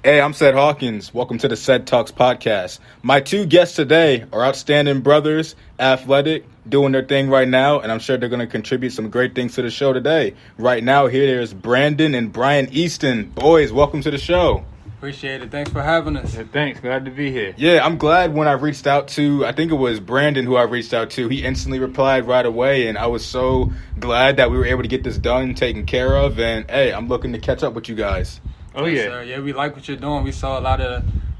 Hey, I'm Ced Hawkins. Welcome to the CedTalks Podcast. My two guests today are outstanding brothers, athletic, doing their thing right now, and I'm sure they're going to contribute some great things to the show today. Right now, here there's Brandon and Bryan Easton. Boys, welcome to the show. Appreciate it. Thanks for having us. Yeah, thanks. Glad to be here. Yeah, I'm glad when I reached out to, I think it was Brandon who I reached out to, he instantly replied right away, and I was so glad that we were able to get this done, taken care of, and hey, I'm looking to catch up with you guys. Oh, Yes, yeah. sir. Yeah, we like what you're doing. We saw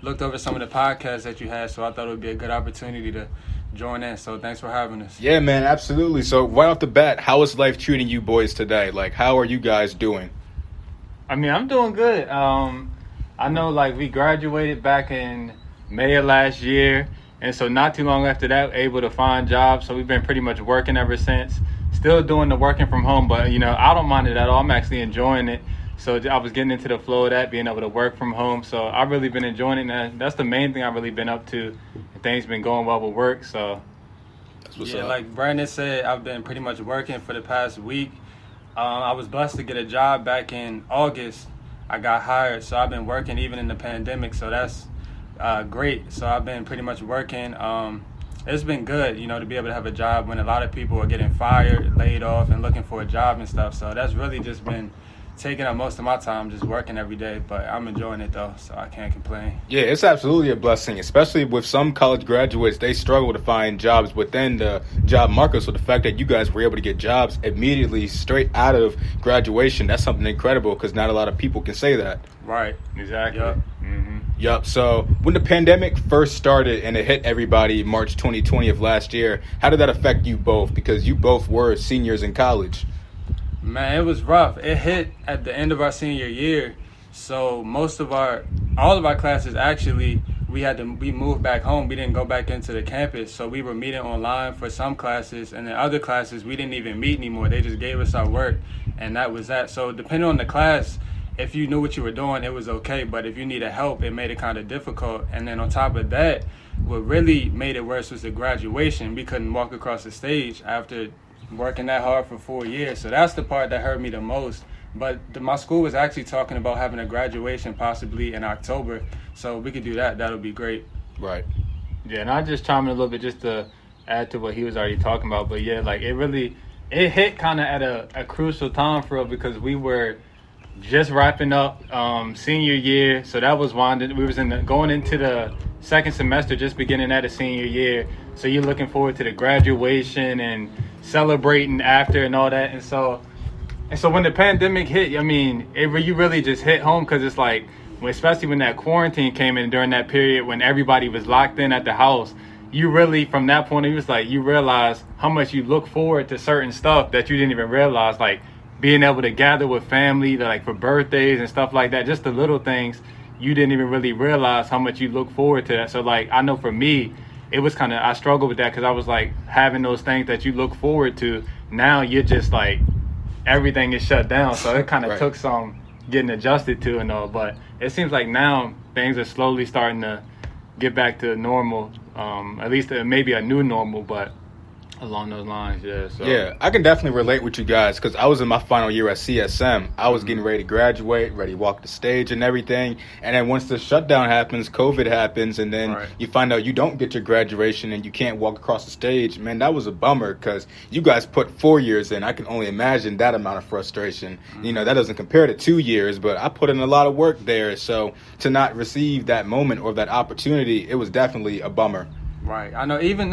looked over some of the podcasts that you had, so I thought it would be a good opportunity to join in. So thanks for having us. Yeah, man, absolutely. So right off the bat, how is life treating you boys today? Like, how are you guys doing? I mean, I'm doing good. I know, we graduated back in May of last year, and so not too long after that, able to find jobs. So we've been pretty much working ever since. Still doing the working from home, but, I don't mind it at all. I'm actually enjoying it. So I was getting into the flow of that, being able to work from home. So I've really been enjoying it. And that's the main thing I've really been up to. Things been going well with work, so. That's what's Yeah, up. like Brandon said, I've been pretty much working for the past week. I was blessed to get a job back in August. I got hired, so I've been working even in the pandemic, so that's great. So I've been pretty much working. It's been good, to be able to have a job when a lot of people are getting fired, laid off, and looking for a job and stuff. So that's really just been taking up most of my time, just working every day. But I'm enjoying it, though, so I can't complain. Yeah, it's absolutely a blessing, especially with some college graduates. They struggle to find jobs within the job market. So the fact that you guys were able to get jobs immediately straight out of graduation, that's something incredible because not a lot of people can say that. Right. Exactly. Yep. Mm-hmm. Yup. So when the pandemic first started and it hit everybody March 2020 of last year, how did that affect you both? Because you both were seniors in college. Man, it was rough. It hit at the end of our senior year, so all of our classes actually, we moved back home. We didn't go back into the campus, so we were meeting online for some classes, and then other classes we didn't even meet anymore. They just gave us our work, and that was that. So depending on the class, if you knew what you were doing, it was okay, but if you needed help, it made it kind of difficult. And then on top of that, what really made it worse was the graduation. We couldn't walk across the stage after working that hard for 4 years. So that's the part that hurt me the most. But my school was actually talking about having a graduation possibly in October. So we could do that. That'll be great. Right. Yeah, and I'll just chime in a little bit just to add to what he was already talking about. But yeah, it hit kind of at a crucial time for us because we were just wrapping up senior year. So that was we was going into the second semester, just beginning at a senior year. So you're looking forward to the graduation and celebrating after and all that. And so when the pandemic hit, I mean, you really just hit home because it's like, especially when that quarantine came in during that period when everybody was locked in at the house, you really, from that point, it was like you realize how much you look forward to certain stuff that you didn't even realize, like being able to gather with family, like for birthdays and stuff like that, just the little things you didn't even really realize how much you look forward to that. So like, I know for me, it was I struggled with that because I was like having those things that you look forward to. Now you're just like, everything is shut down. So it kind of Right. took some getting adjusted to and all. But it seems like now things are slowly starting to get back to normal. At least maybe a new normal, but along those lines, yeah. So. Yeah, I can definitely relate with you guys because I was in my final year at CSM. I was getting ready to graduate, ready to walk the stage and everything. And then once the shutdown happens, COVID happens, and then Right. you find out you don't get your graduation and you can't walk across the stage. Man, that was a bummer because you guys put 4 years in. I can only imagine that amount of frustration. That doesn't compare to 2 years, but I put in a lot of work there. So to not receive that moment or that opportunity, it was definitely a bummer. Right. I know, even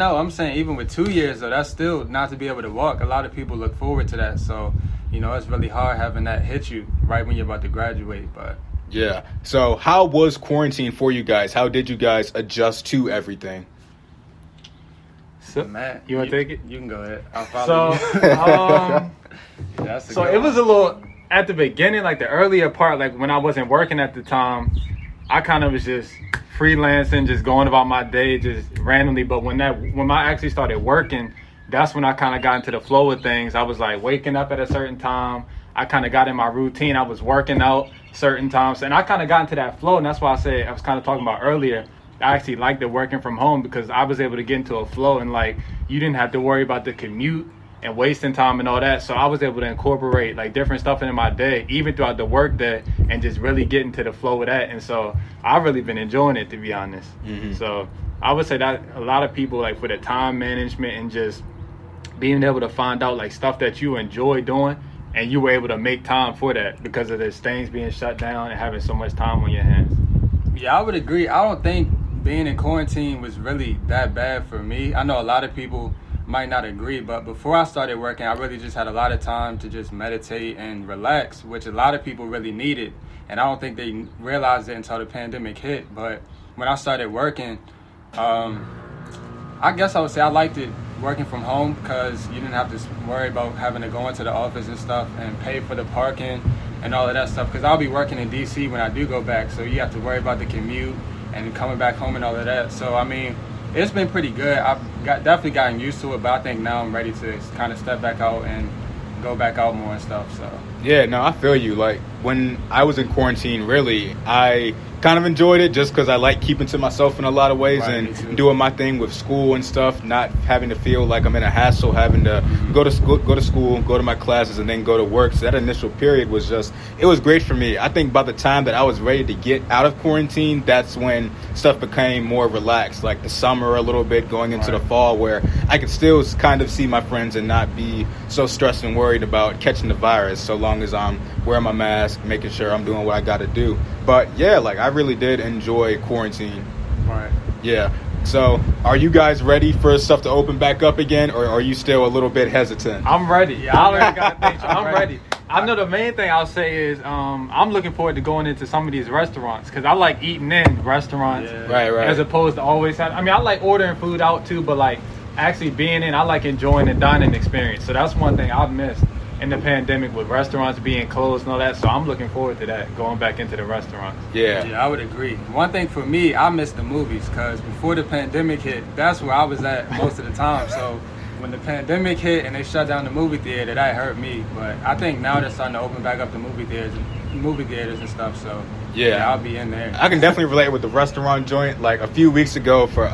with 2 years, though, that's still not to be able to walk. A lot of people look forward to that. So, it's really hard having that hit you right when you're about to graduate. But Yeah. So how was quarantine for you guys? How did you guys adjust to everything? So, Matt, you want to take it? You can go ahead. I'll follow So, you. That's a so good it one. was a little, at the beginning, like the earlier part, like when I wasn't working at the time, I kind of was just freelancing, just going about my day, just randomly. But when I actually started working, that's when I kind of got into the flow of things. I was like waking up at a certain time. I kind of got in my routine. I was working out certain times, and I kind of got into that flow. And that's why I was kind of talking about earlier. I actually liked the working from home because I was able to get into a flow, and like you didn't have to worry about the commute and wasting time and all that. So I was able to incorporate like different stuff into my day, even throughout the work day, and just really get into the flow of that. And so I've really been enjoying it, to be honest. So I would say that a lot of people, like for the time management and just being able to find out like stuff that you enjoy doing, and you were able to make time for that because of this things being shut down and having so much time on your hands. Yeah, I would agree. I don't think being in quarantine was really that bad for me. I know a lot of people might not agree, but before I started working, I really just had a lot of time to just meditate and relax, which a lot of people really needed. And I don't think they realized it until the pandemic hit. But when I started working, I guess I would say I liked it working from home because you didn't have to worry about having to go into the office and stuff and pay for the parking and all of that stuff. Because I'll be working in D.C. when I do go back, so you have to worry about the commute and coming back home and all of that. So, I mean, it's been pretty good. I've definitely gotten used to it, but I think now I'm ready to kind of step back out and go back out more and stuff. So yeah, no, I feel you. Like when I was in quarantine, really, I kind of enjoyed it just because I like keeping to myself in a lot of ways and doing my thing with school and stuff, not having to feel like I'm in a hassle, having to go to school, go to my classes, and then go to work. So that initial period was it was great for me. I think by the time that I was ready to get out of quarantine, that's when stuff became more relaxed, like the summer a little bit, going into the fall, where I could still kind of see my friends and not be so stressed and worried about catching the virus, so long as I'm wearing my mask, making sure I'm doing what I got to do. But yeah, like I really did enjoy quarantine. Right. Yeah. So are you guys ready for stuff to open back up again, or are you still a little bit hesitant? I'm ready. Yeah, I already got things. I'm ready. I know the main thing I'll say is I'm looking forward to going into some of these restaurants because I like eating in restaurants. Yeah. Right. As opposed to always having. I mean, I like ordering food out too, but like actually being in, I like enjoying the dining experience. So that's one thing I've missed in the pandemic with restaurants being closed and all that. So I'm looking forward to that, going back into the restaurants. Yeah, I would agree. One thing for me, I miss the movies because before the pandemic hit, that's where I was at most of the time. So when the pandemic hit and they shut down the movie theater, that hurt me. But I think now they're starting to open back up the movie theaters and stuff. So yeah, I'll be in there. I can definitely relate with the restaurant joint. Like a few weeks ago for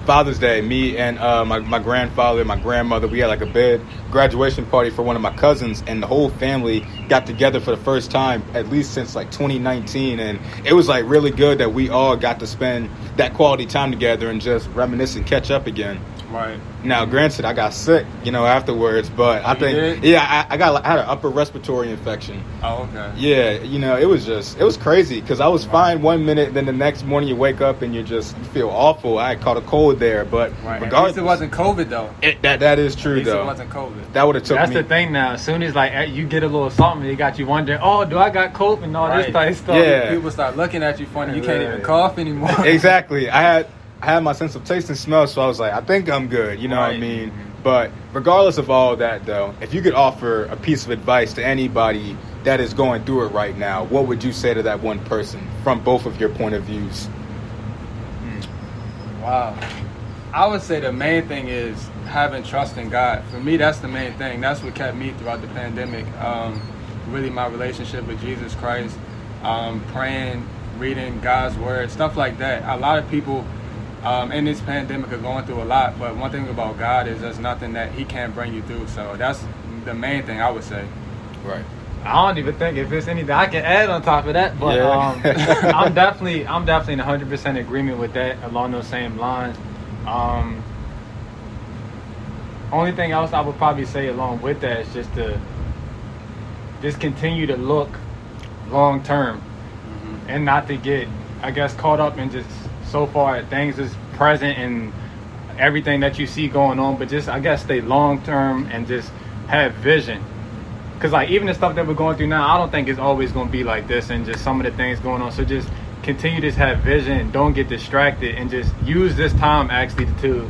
Father's Day, me and my grandfather and my grandmother, we had like a big graduation party for one of my cousins, and the whole family got together for the first time at least since like 2019, and it was like really good that we all got to spend that quality time together and just reminisce and catch up again. Right. Now, granted, I got sick, afterwards, but I think, I had an upper respiratory infection. Oh, okay. Yeah, it was crazy because I was fine one minute, then the next morning you wake up and you feel awful. I had caught a cold there, but regardless, at least it wasn't COVID though. That is true though. It wasn't COVID. That would have took That's me. the thing now. As soon as like you get a little something, it got you wondering, oh, do I got COVID and all this type of stuff? Yeah. People start looking at you funny. You can't even cough anymore. Exactly. I had my sense of taste and smell, so I was like, I think I'm good. You know what I mean? But regardless of all that, though, if you could offer a piece of advice to anybody that is going through it right now, what would you say to that one person from both of your point of views? Wow. I would say the main thing is having trust in God. For me, that's the main thing. That's what kept me throughout the pandemic. Really my relationship with Jesus Christ, praying, reading God's word, stuff like that. A lot of people in this pandemic are going through a lot, but one thing about God is there's nothing that he can't bring you through. So that's the main thing I would say. Right. I don't even think if there's anything I can add on top of that, but I'm definitely in 100% agreement with that along those same lines. Only thing else I would probably say along with that is just continue to look long term and not to get, I guess, caught up in just so far things is present and everything that you see going on, but just, I guess, stay long term and just have vision. Because like even the stuff that we're going through now, I don't think it's always going to be like this and just some of the things going on. So just continue to have vision, don't get distracted, and just use this time actually to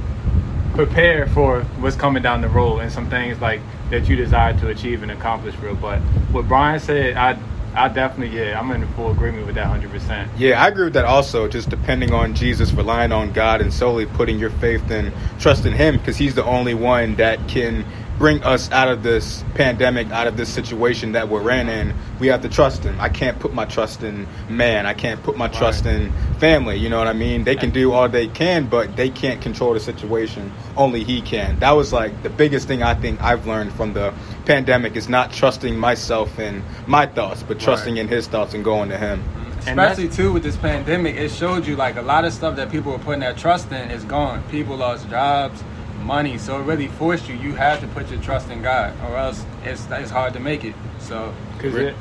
prepare for what's coming down the road and some things like that you desire to achieve and accomplish real. But what Bryan said, I definitely, I'm in full agreement with that 100%. Yeah, I agree with that also, just depending on Jesus, relying on God, and solely putting your faith and trust in him, because he's the only one that can bring us out of this pandemic, out of this situation that we're in, and we have to trust him. I can't put my trust in man. I can't put my trust in family. You know what I mean? They can do all they can, but they can't control the situation. Only he can. That was like the biggest thing I think I've learned from the pandemic is not trusting myself and my thoughts, but trusting in his thoughts and going to him. Especially too with this pandemic, it showed you like a lot of stuff that people were putting their trust in is gone. People lost jobs, money, so it really forced you. You had to put your trust in God, or else it's hard to make it. So, because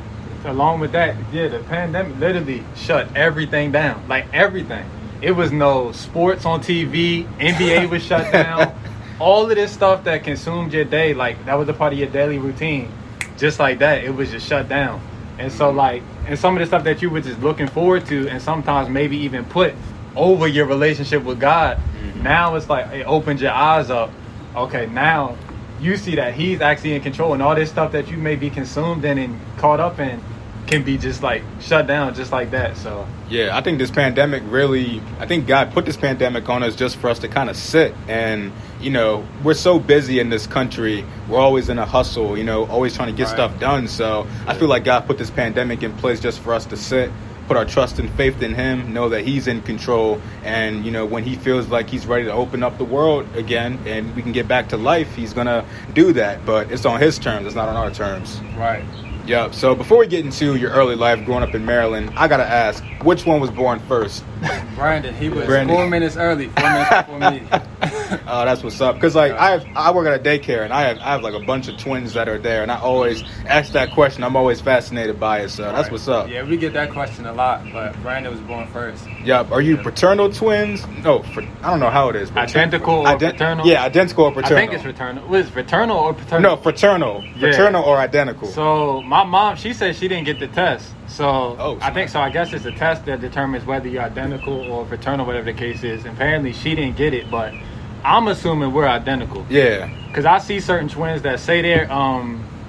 along with that, the pandemic literally shut everything down, like everything. It was no sports on TV, NBA was shut down. All of this stuff that consumed your day, like that was a part of your daily routine, just like that, it was just shut down. And so like, and some of the stuff that you were just looking forward to and sometimes maybe even put over your relationship with God, now it's like it opens your eyes up. Okay, now you see that he's actually in control, and all this stuff that you may be consumed in and caught up in can be just like shut down just like that. So yeah, I think this pandemic I think God put this pandemic on us just for us to kind of sit. And you know, we're so busy in this country, we're always in a hustle, you know, always trying to get stuff done. So I feel like God put this pandemic in place just for us to sit, put our trust and faith in him, know that he's in control, and you know, when he feels like he's ready to open up the world again and we can get back to life, he's gonna do that, but it's on his terms, it's not on our terms. Right. Yep. So before we get into your early life growing up in Maryland, I gotta ask, which one was born first? Brandon. He was 4 minutes early, 4 minutes before me. Oh, that's what's up. Because like I work at a daycare, and I have like a bunch of twins that are there, and I always ask that question. I'm always fascinated by it. So that's what's up. Yeah, we get that question a lot, but Brandon was born first. Yep. Are you paternal twins? No, I don't know how it is. Identical or paternal? Yeah, identical or paternal. I think it's fraternal. Was it fraternal or paternal? No, fraternal. Fraternal or identical. So my mom, she said she didn't get the test. So I think so. I guess it's a test that determines whether you're identical or fraternal, whatever the case is. And apparently she didn't get it, but I'm assuming we're identical. Yeah. Because I see certain twins that say they're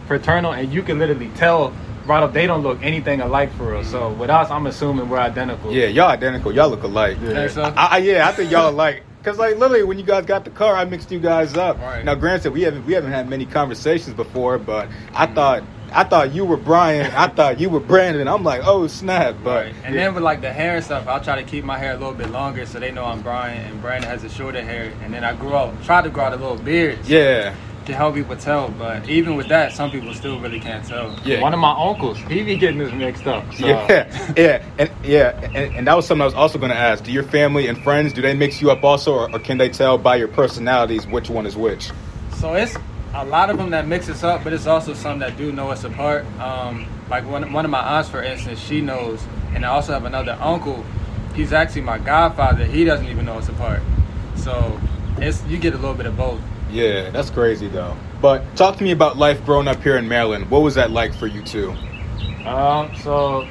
fraternal, and you can literally tell right up they don't look anything alike for real. So with us, I'm assuming we're identical. Yeah, y'all identical. Y'all look alike. Yeah. So? I think y'all alike. Because like literally when you guys got the car, I mixed you guys up. Right. Now granted, we haven't had many conversations before, but I thought you were Bryan. I thought you were Brandon. I'm like, oh snap! But and then with like the hair and stuff, I'll try to keep my hair a little bit longer so they know I'm Bryan, and Brandon has a shorter hair. And then I tried to grow out a little beard. Yeah. To help people tell, but even with that, some people still really can't tell. Yeah. One of my uncles, he be getting this mixed up. So. Yeah, and that was something I was also going to ask. Do your family and friends, do they mix you up also, or can they tell by your personalities which one is which? So it's a lot of them that mix us up, but it's also some that do know us apart. Like one of my aunts, for instance, she knows, and I also have another uncle. He's actually my godfather. He doesn't even know us apart. So you get a little bit of both. Yeah, that's crazy though. But talk to me about life growing up here in Maryland. What was that like for you two? So,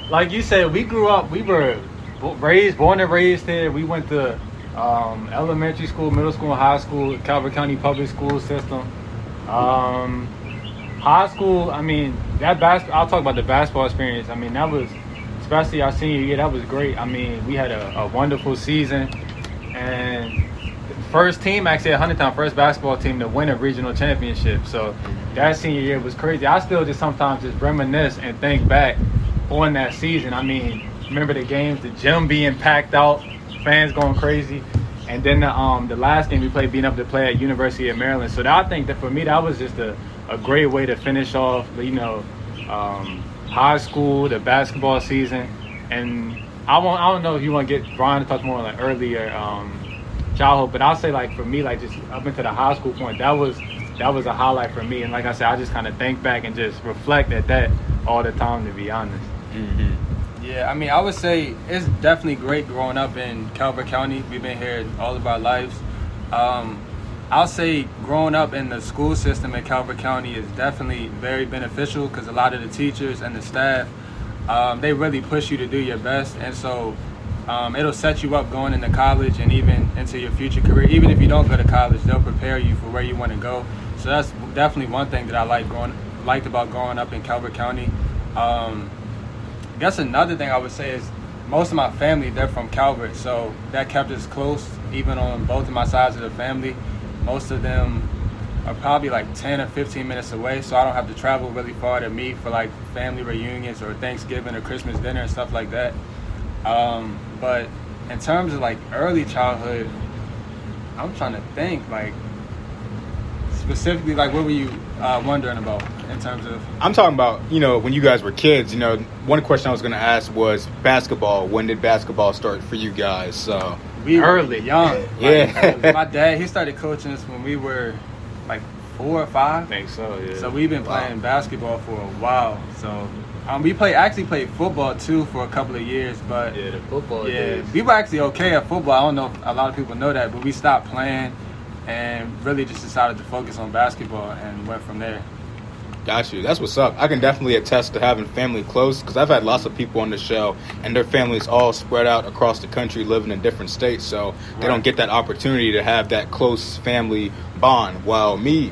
like you said, we grew up. We were born and raised here. We went to elementary school, middle school, and high school, Calvert County public school system. High school, I mean, I'll talk about the basketball experience. I mean, that was, especially our senior year, that was great. I mean, we had a wonderful season, and first team, actually at Huntington, first basketball team to win a regional championship. So that senior year was crazy. I still just sometimes just reminisce and think back on that season. I mean, remember the games, the gym being packed out, fans going crazy. And then the last game we played, being able to play at University of Maryland. So I think that for me, that was just a great way to finish off, you know, high school, the basketball season. And I don't know if you want to get Bryan to talk more like earlier childhood, but I'll say like for me, like just up into the high school point, that was a highlight for me. And like I said, I just kind of think back and just reflect at that all the time, to be honest. Mm-hmm. Yeah, I mean, I would say it's definitely great growing up in Calvert County. We've been here all of our lives. I'll say growing up in the school system in Calvert County is definitely very beneficial because a lot of the teachers and the staff, they really push you to do your best. And so it'll set you up going into college and even into your future career. Even if you don't go to college, they'll prepare you for where you want to go. So that's definitely one thing that I liked about growing up in Calvert County. I guess another thing I would say is most of my family, they're from Calvert, so that kept us close, even on both of my sides of the family. Most of them are probably like 10 or 15 minutes away, so I don't have to travel really far to meet for like family reunions or Thanksgiving or Christmas dinner and stuff like that. But in terms of like early childhood, I'm trying to think like specifically like what were you wondering about in terms of? I'm talking about, when you guys were kids, one question I was going to ask was basketball. When did basketball start for you guys? So we early, were young. Yeah. Like, my dad, he started coaching us when we were like 4 or 5. I think so, yeah. So we've been playing basketball for a while. So we actually played football too for a couple of years, but Yeah, the football yeah, days. we were actually okay at football. I don't know if a lot of people know that, but we stopped playing and really just decided to focus on basketball and went from there. Got you. That's what's up. I can definitely attest to having family close because I've had lots of people on the show and their families all spread out across the country living in different states. So they don't get that opportunity to have that close family bond. While me,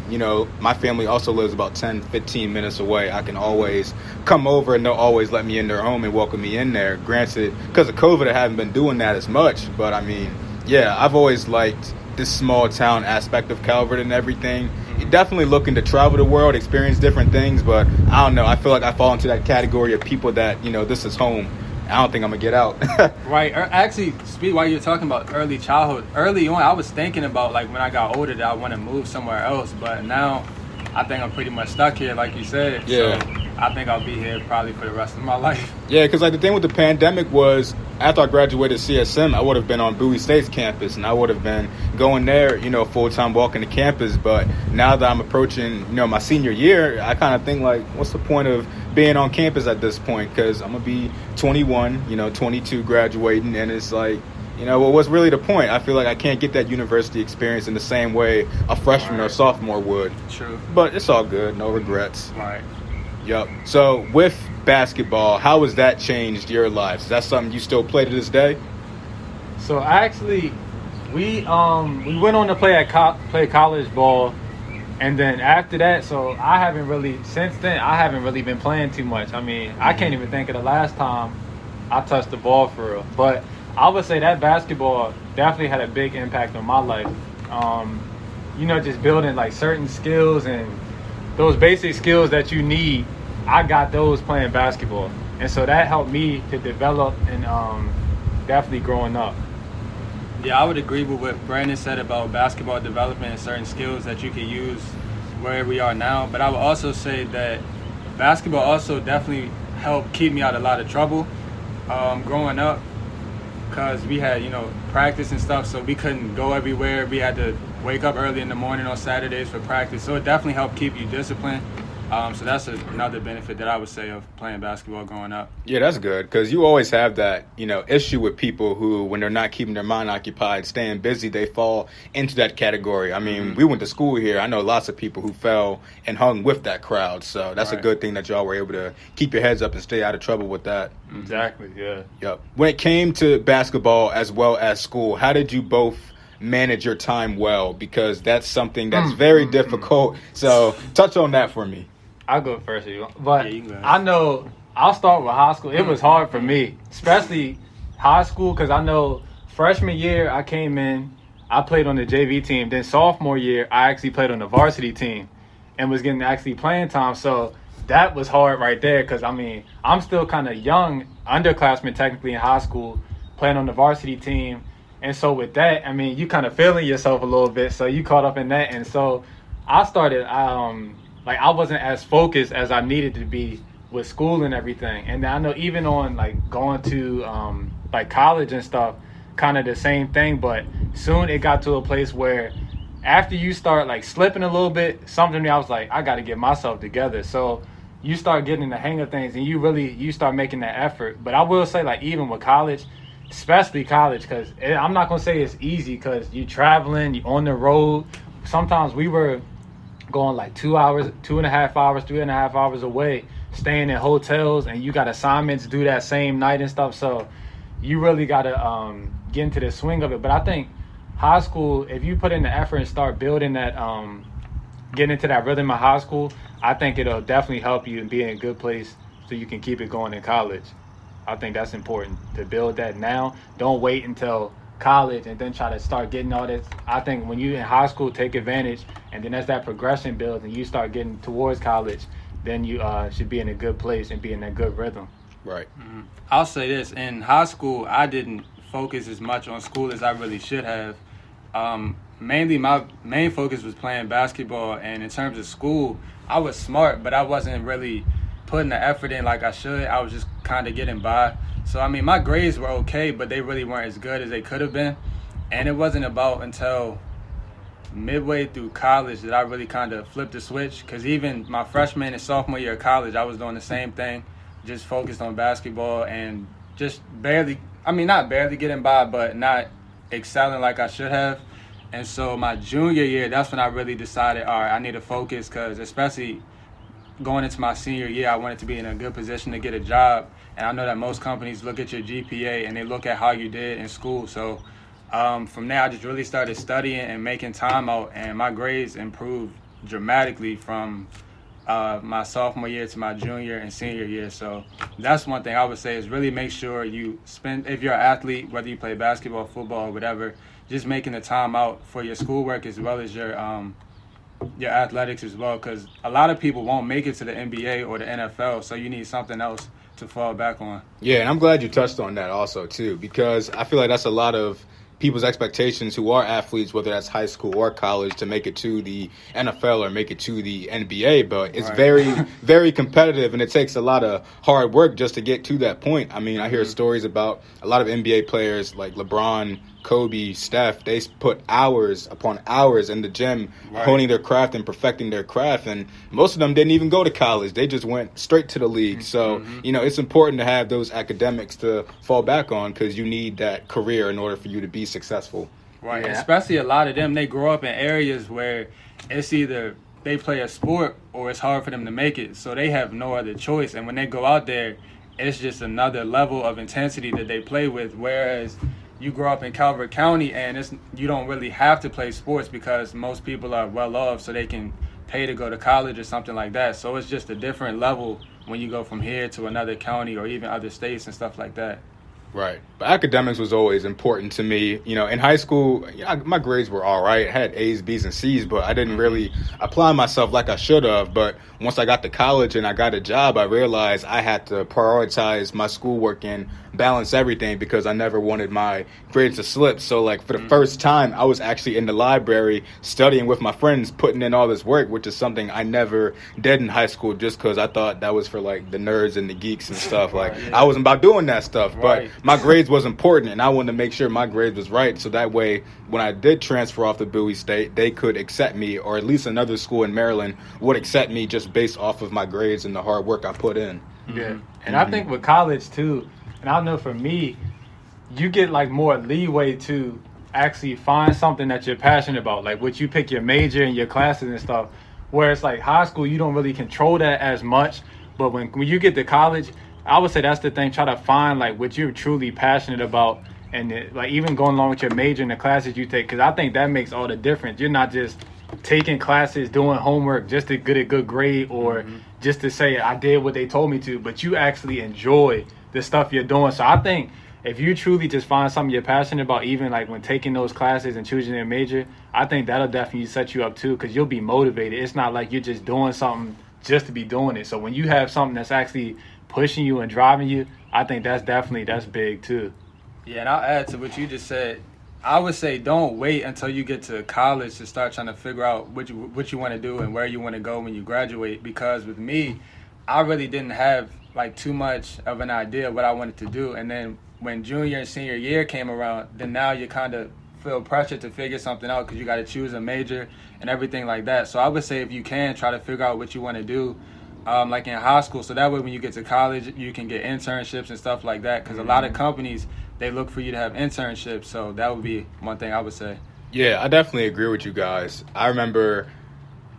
my family also lives about 10, 15 minutes away. I can always come over and they'll always let me in their home and welcome me in there. Granted, because of COVID, I haven't been doing that as much. But I mean, yeah, I've always liked this small town aspect of Calvert and everything. You're definitely looking to travel the world, experience different things, but I don't know. I feel like I fall into that category of people that, this is home. I don't think I'm going to get out. Right. Actually, while you're talking about early childhood, early on, I was thinking about like when I got older that I want to move somewhere else, but now I think I'm pretty much stuck here, like you said. Yeah. So I think I'll be here probably for the rest of my life. Yeah, because like the thing with the pandemic was after I graduated CSM, I would have been on Bowie State's campus and I would have been going there, full-time walking to campus. But now that I'm approaching, my senior year, I kind of think like, what's the point of being on campus at this point? Because I'm going to be 21, 22 graduating, and it's like, what's really the point? I feel like I can't get that university experience in the same way a freshman or sophomore would. True. But it's all good. No regrets. Right. Yep. So with basketball, how has that changed your lives? Is that something you still play to this day? So actually, we went on to play college ball, and then after that, since then I haven't really been playing too much. I mean, I can't even think of the last time I touched the ball for real. But I would say that basketball definitely had a big impact on my life. Just building like certain skills and those basic skills that you need, I got those playing basketball. And so that helped me to develop and definitely growing up. Yeah, I would agree with what Brandon said about basketball development and certain skills that you can use where we are now. But I would also say that basketball also definitely helped keep me out of a lot of trouble growing up because we had, practice and stuff, so we couldn't go everywhere. We had to wake up early in the morning on Saturdays for practice. So it definitely helped keep you disciplined. So that's another benefit that I would say of playing basketball growing up. Yeah, that's good because you always have that, issue with people who, when they're not keeping their mind occupied, staying busy, they fall into that category. I mean, we went to school here. I know lots of people who fell and hung with that crowd. So that's a good thing that y'all were able to keep your heads up and stay out of trouble with that. Exactly, yeah. Yep. When it came to basketball as well as school, how did you both manage your time well? Because that's something that's very difficult. So touch on that for me. I'll go first if you want. But Yeah, you go. I know I'll start with high school. It was hard for me, especially high school, because I know freshman year I came in, I played on the JV team. Then sophomore year, I actually played on the varsity team and was getting actually playing time. So that was hard right there because, I'm still kind of young, underclassman technically in high school, playing on the varsity team. And so with that, you kind of feeling yourself a little bit. So you caught up in that. And so I started I wasn't as focused as I needed to be with school and everything. And I know even on going to college and stuff, kind of the same thing. But soon it got to a place where after you start slipping a little bit, something I was like, I got to get myself together. So you start getting the hang of things and you start making that effort. But I will say even with college, especially college, because I'm not going to say it's easy because you're traveling, you're on the road. Sometimes we were going 2 hours, 2.5 hours, 3.5 hours away, staying in hotels, and you got assignments due that same night and stuff. So you really got to get into the swing of it. But I think high school, if you put in the effort and start building that, getting into that rhythm of high school, I think it'll definitely help you and be in a good place so you can keep it going in college. I think that's important to build that now. Don't wait until college and then try to start getting all this. I think when you in high school, take advantage, and then as that progression builds and you start getting towards college, then you should be in a good place and be in a good rhythm. Right. Mm-hmm. I'll say this. In high school, I didn't focus as much on school as I really should have. Mainly, my main focus was playing basketball, and in terms of school, I was smart, but I wasn't really putting the effort in like I should. I was just kind of getting by. So, I mean, my grades were okay, but they really weren't as good as they could have been. And it wasn't about until midway through college that I really kind of flipped the switch, because even my freshman and sophomore year of college, I was doing the same thing, just focused on basketball and just not barely getting by, but not excelling like I should have. And so my junior year, that's when I really decided, all right, I need to focus, because especially going into my senior year, I wanted to be in a good position to get a job. And I know that most companies look at your GPA and they look at how you did in school. So from there, I just really started studying and making time out, and my grades improved dramatically from my sophomore year to my junior and senior year. So that's one thing I would say is really make sure you spend, if you're an athlete, whether you play basketball, football, or whatever, just making the time out for your schoolwork as well as your athletics as well, because a lot of people won't make it to the NBA or the NFL, so you need something else to fall back on. Yeah, and I'm glad you touched on that also too, because I feel like that's a lot of people's expectations who are athletes, whether that's high school or college, to make it to the NFL or make it to the NBA. But it's very, very competitive, and it takes a lot of hard work just to get to that point. I mean, I hear stories about a lot of NBA players like LeBron, Kobe, Steph. They put hours upon hours in the gym honing their craft and perfecting their craft, and most of them didn't even go to college. They just went straight to the league. So, it's important to have those academics to fall back on, because you need that career in order for you to be successful. Right, especially a lot of them, they grow up in areas where it's either they play a sport or it's hard for them to make it, so they have no other choice. And when they go out there, it's just another level of intensity that they play with, whereas you grow up in Calvert County and you don't really have to play sports because most people are well off, so they can pay to go to college or something like that. So it's just a different level when you go from here to another county or even other states and stuff like that. Right. But academics was always important to me. In high school, my grades were all right. I had A's, B's, and C's, but I didn't really apply myself like I should have. But once I got to college and I got a job, I realized I had to prioritize my schoolwork and balance everything, because I never wanted my grades to slip. So, for the first time, I was actually in the library studying with my friends, putting in all this work, which is something I never did in high school, just because I thought that was for, the nerds and the geeks and stuff. I wasn't about doing that stuff. But my grades was important, and I wanted to make sure my grades was right, so that way when I did transfer off to Bowie State, they could accept me, or at least another school in Maryland would accept me just based off of my grades and the hard work I put in. Yeah, and I think with college too, and I know for me, you get more leeway to actually find something that you're passionate about, what you pick your major and your classes and stuff, whereas high school, you don't really control that as much, but when you get to college, I would say that's the thing. Try to find what you're truly passionate about, and even going along with your major and the classes you take, because I think that makes all the difference. You're not just taking classes, doing homework just to get a good grade or just to say I did what they told me to, but you actually enjoy the stuff you're doing. So I think if you truly just find something you're passionate about, even when taking those classes and choosing your major, I think that'll definitely set you up too, because you'll be motivated. It's not like you're just doing something just to be doing it. So when you have something that's actually pushing you and driving you, I think that's big too. Yeah, and I'll add to what you just said. I would say don't wait until you get to college to start trying to figure out what you want to do and where you want to go when you graduate, because with me, I really didn't have too much of an idea what I wanted to do. And then when junior and senior year came around, then now you kind of feel pressure to figure something out, because you got to choose a major and everything like that. So I would say if you can, try to figure out what you want to do in high school, so that way when you get to college, you can get internships and stuff like that, because a lot of companies, they look for you to have internships. So that would be one thing I would say. Yeah, I definitely agree with you guys. I remember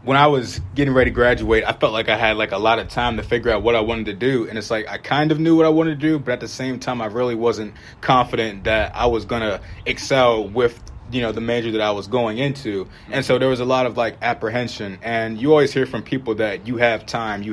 when I was getting ready to graduate, I felt like I had a lot of time to figure out what I wanted to do. And it's I kind of knew what I wanted to do, but at the same time, I really wasn't confident that I was going to excel with the major that I was going into. And so there was a lot of like apprehension, and you always hear from people that you have time.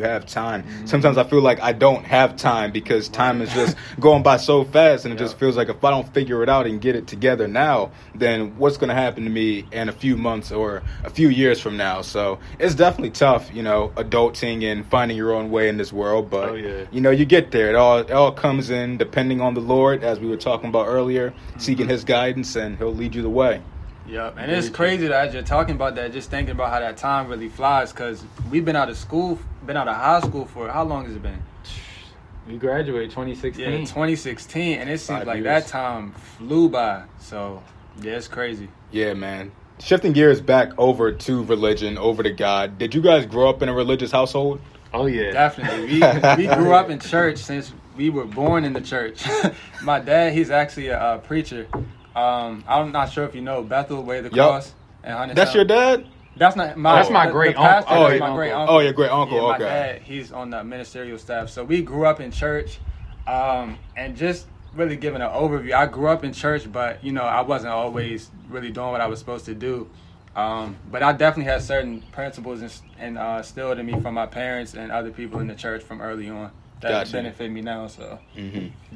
Sometimes I feel like I don't have time because time is just going by so fast, and it just feels like if I don't figure it out and get it together now, then what's going to happen to me in a few months or a few years from now? So it's definitely tough, adulting and finding your own way in this world, but you get there. It all comes in depending on the Lord, as we were talking about earlier, seeking his guidance, and he'll lead you the way. Yep, and it's crazy that as you're talking about that, just thinking about how that time really flies, because we've been out of high school for, how long has it been? We graduated 2016. Yeah, 2016, and it seems 5 like years. that time flew by. So, yeah, it's crazy. Yeah, man. Shifting gears back over to religion, over to God. Did you guys grow up in a religious household? Oh, yeah. Definitely. We grew up in church since we were born in the church. My dad, he's actually a preacher. I'm not sure if you know Bethel, Way of the Cross. And That's your dad? That's not my. That's my great uncle. Oh, my great uncle. Oh, your great uncle. Yeah, my Okay. dad, he's on the ministerial staff. So we grew up in church, and just really giving an overview. I grew up in church, but I wasn't always really doing what I was supposed to do. But I definitely had certain principles and instilled in me from my parents and other people in the church from early on that benefit me now. So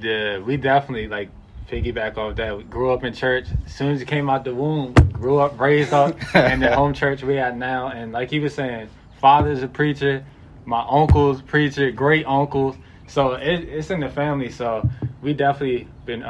Yeah, we definitely like piggyback off that. We grew up in church. As soon as you came out the womb, grew up, raised up in the home church we at now. And like he was saying, father's a preacher, my uncle's preacher, great uncles. So it's in the family. So we definitely been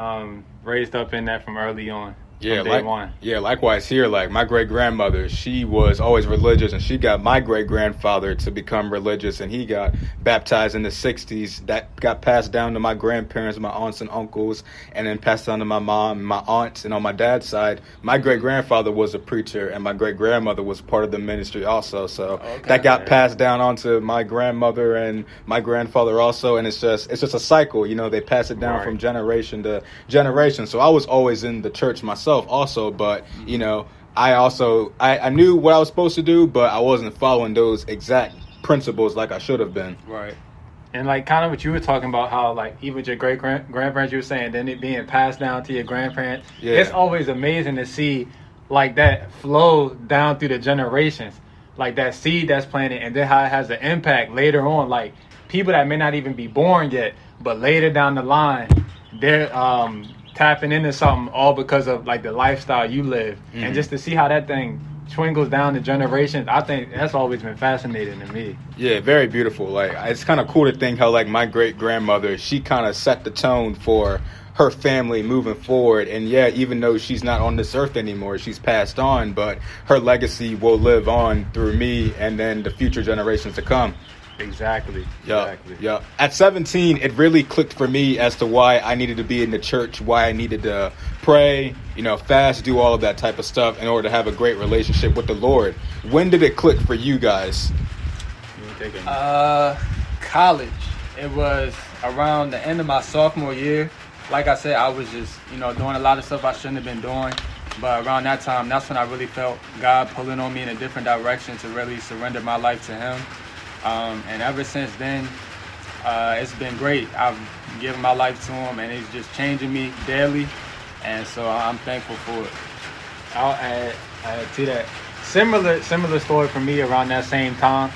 raised up in that from early on. Yeah, day one. Yeah, likewise here. Like my great grandmother, she was always religious, and she got my great grandfather to become religious, and he got baptized in the '60s. That got passed down to my grandparents, my aunts and uncles, and then passed down to my mom and my aunts. And on my dad's side, my great grandfather was a preacher, and my great grandmother was part of the ministry also. So that got passed down onto my grandmother and my grandfather also, and it's just a cycle. They pass it down from generation to generation. So I was always in the church myself also, but I knew what I was supposed to do, but I wasn't following those exact principles like I should have been. right. And like kind of what you were talking about, how like even with your great grandparents, you were saying, then it being passed down to your grandparents. Yeah. It's always amazing to see like that flow down through the generations, like that seed that's planted, and then how it has an impact later on. Like people that may not even be born yet, but later down the line, they're tapping into something all because of like the lifestyle you live. And just to see how that thing twinkles down the generations, I think that's always been fascinating to me. Yeah, very beautiful. Like it's kind of cool to think how like my great grandmother, she kind of set the tone for her family moving forward. And yeah, even though she's not on this earth anymore, she's passed on, but her legacy will live on through me and then the future generations to come. Exactly. Yeah. At 17, it really clicked for me as to why I needed to be in the church, why I needed to pray, fast, do all of that type of stuff in order to have a great relationship with the Lord. When did it click for you guys? College. It was around the end of my sophomore year. Like I said, I was just, doing a lot of stuff I shouldn't have been doing. But around that time, that's when I really felt God pulling on me in a different direction to really surrender my life to Him. And ever since then, it's been great. I've given my life to Him, and He's just changing me daily. And so I'm thankful for it. I'll add to that. Similar story for me around that same time.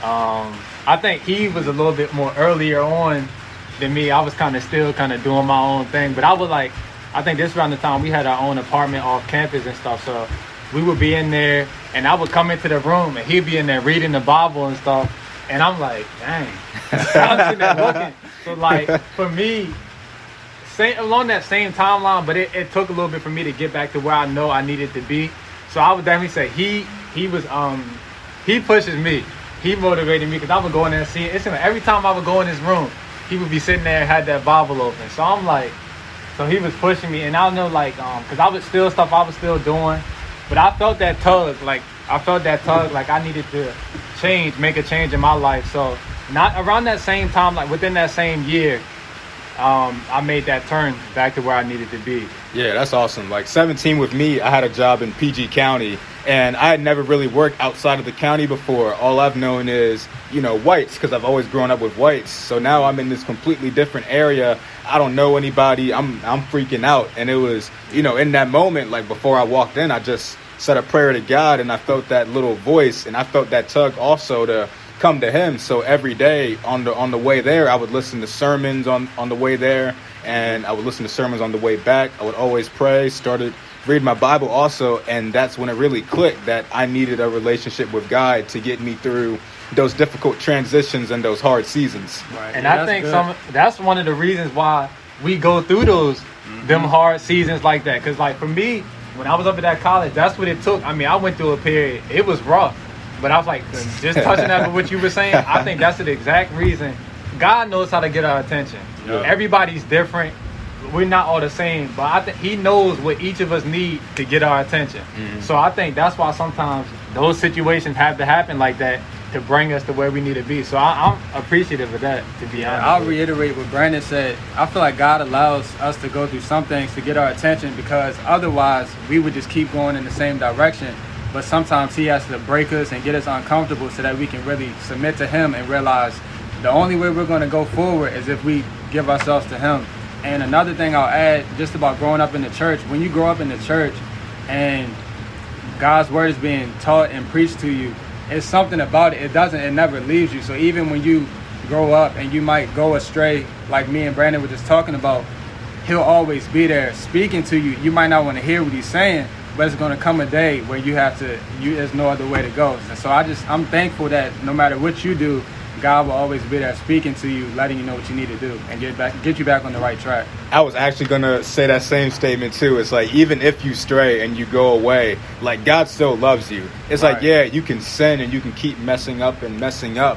I think he was a little bit more earlier on than me. I was still doing my own thing. But I think this around the time we had our own apartment off campus and stuff. So we would be in there, and I would come into the room, and he'd be in there reading the Bible and stuff. And I'm like, dang. I'm sitting there looking. So, like, for me, along that same timeline, but it took a little bit for me to get back to where I know I needed to be. So I would definitely say he pushes me. He motivated me because I would go in there and see it. Every time I would go in his room, he would be sitting there and had that Bible open. So I'm like, so he was pushing me. And I know, like, because I was still stuff I was still doing. But I felt that tug, like I needed to make a change in my life. So not around that same time, like within that same year, I made that turn back to where I needed to be. Yeah, that's awesome. Like 17 with me, I had a job in PG County, and I had never really worked outside of the county before. All I've known is, whites, because I've always grown up with whites. So now I'm in this completely different area. I don't know anybody. I'm freaking out. And it was, in that moment, like before I walked in, I just said a prayer to God, and I felt that little voice, and I felt that tug also to come to him. So every day on the way there, I would listen to sermons on the way there, and I would listen to sermons on the way back. I would always pray, started reading my Bible also, and that's when it really clicked that I needed a relationship with God to get me through those difficult transitions and those hard seasons. Right. And I think that's one of the reasons why we go through them hard seasons like that. Because like for me, when I was up at that college, that's what it took. I mean, I went through a period, it was rough. But I was like, just touching on what you were saying, I think that's the exact reason. God knows how to get our attention. Yeah. Everybody's different. We're not all the same. But I think he knows what each of us need to get our attention. Mm-hmm. So I think that's why sometimes those situations have to happen like that to bring us to where we need to be. So I'm appreciative of that, to be honest. I'll reiterate what Brandon said. I feel like God allows us to go through some things to get our attention, because otherwise we would just keep going in the same direction. But sometimes he has to break us and get us uncomfortable so that we can really submit to him and realize the only way we're going to go forward is if we give ourselves to him. And another thing I'll add just about growing up in the church, when you grow up in the church and God's word is being taught and preached to you, it's something about it. It never leaves you. So even when you grow up and you might go astray, like me and Brandon were just talking about, he'll always be there speaking to you. You might not want to hear what he's saying, but it's going to come a day where there's no other way to go. And so I'm thankful that no matter what you do, God will always be there speaking to you, letting you know what you need to do, and get you back on the right track. I was actually going to say that same statement too. It's like, even if you stray and you go away, like God still loves you. It's right. Like, yeah, you can sin and you can keep messing up,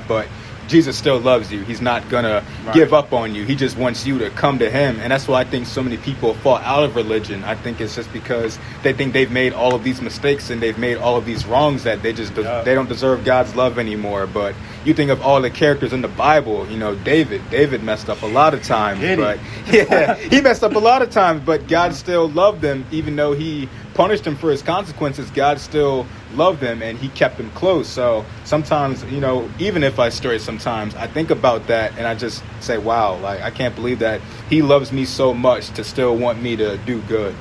but Jesus still loves you. He's not going to give up on you. He just wants you to come to him. And that's why I think so many people fall out of religion. I think it's just because they think they've made all of these mistakes and they've made all of these wrongs that they don't deserve God's love anymore. But you think of all the characters in the Bible, David messed up a lot of times. But yeah, he messed up a lot of times, but God still loved him. Even though he punished him for his consequences, God still loved him and he kept him close. So sometimes, even if I stray sometimes, I think about that and I just say, wow, like I can't believe that he loves me so much to still want me to do good.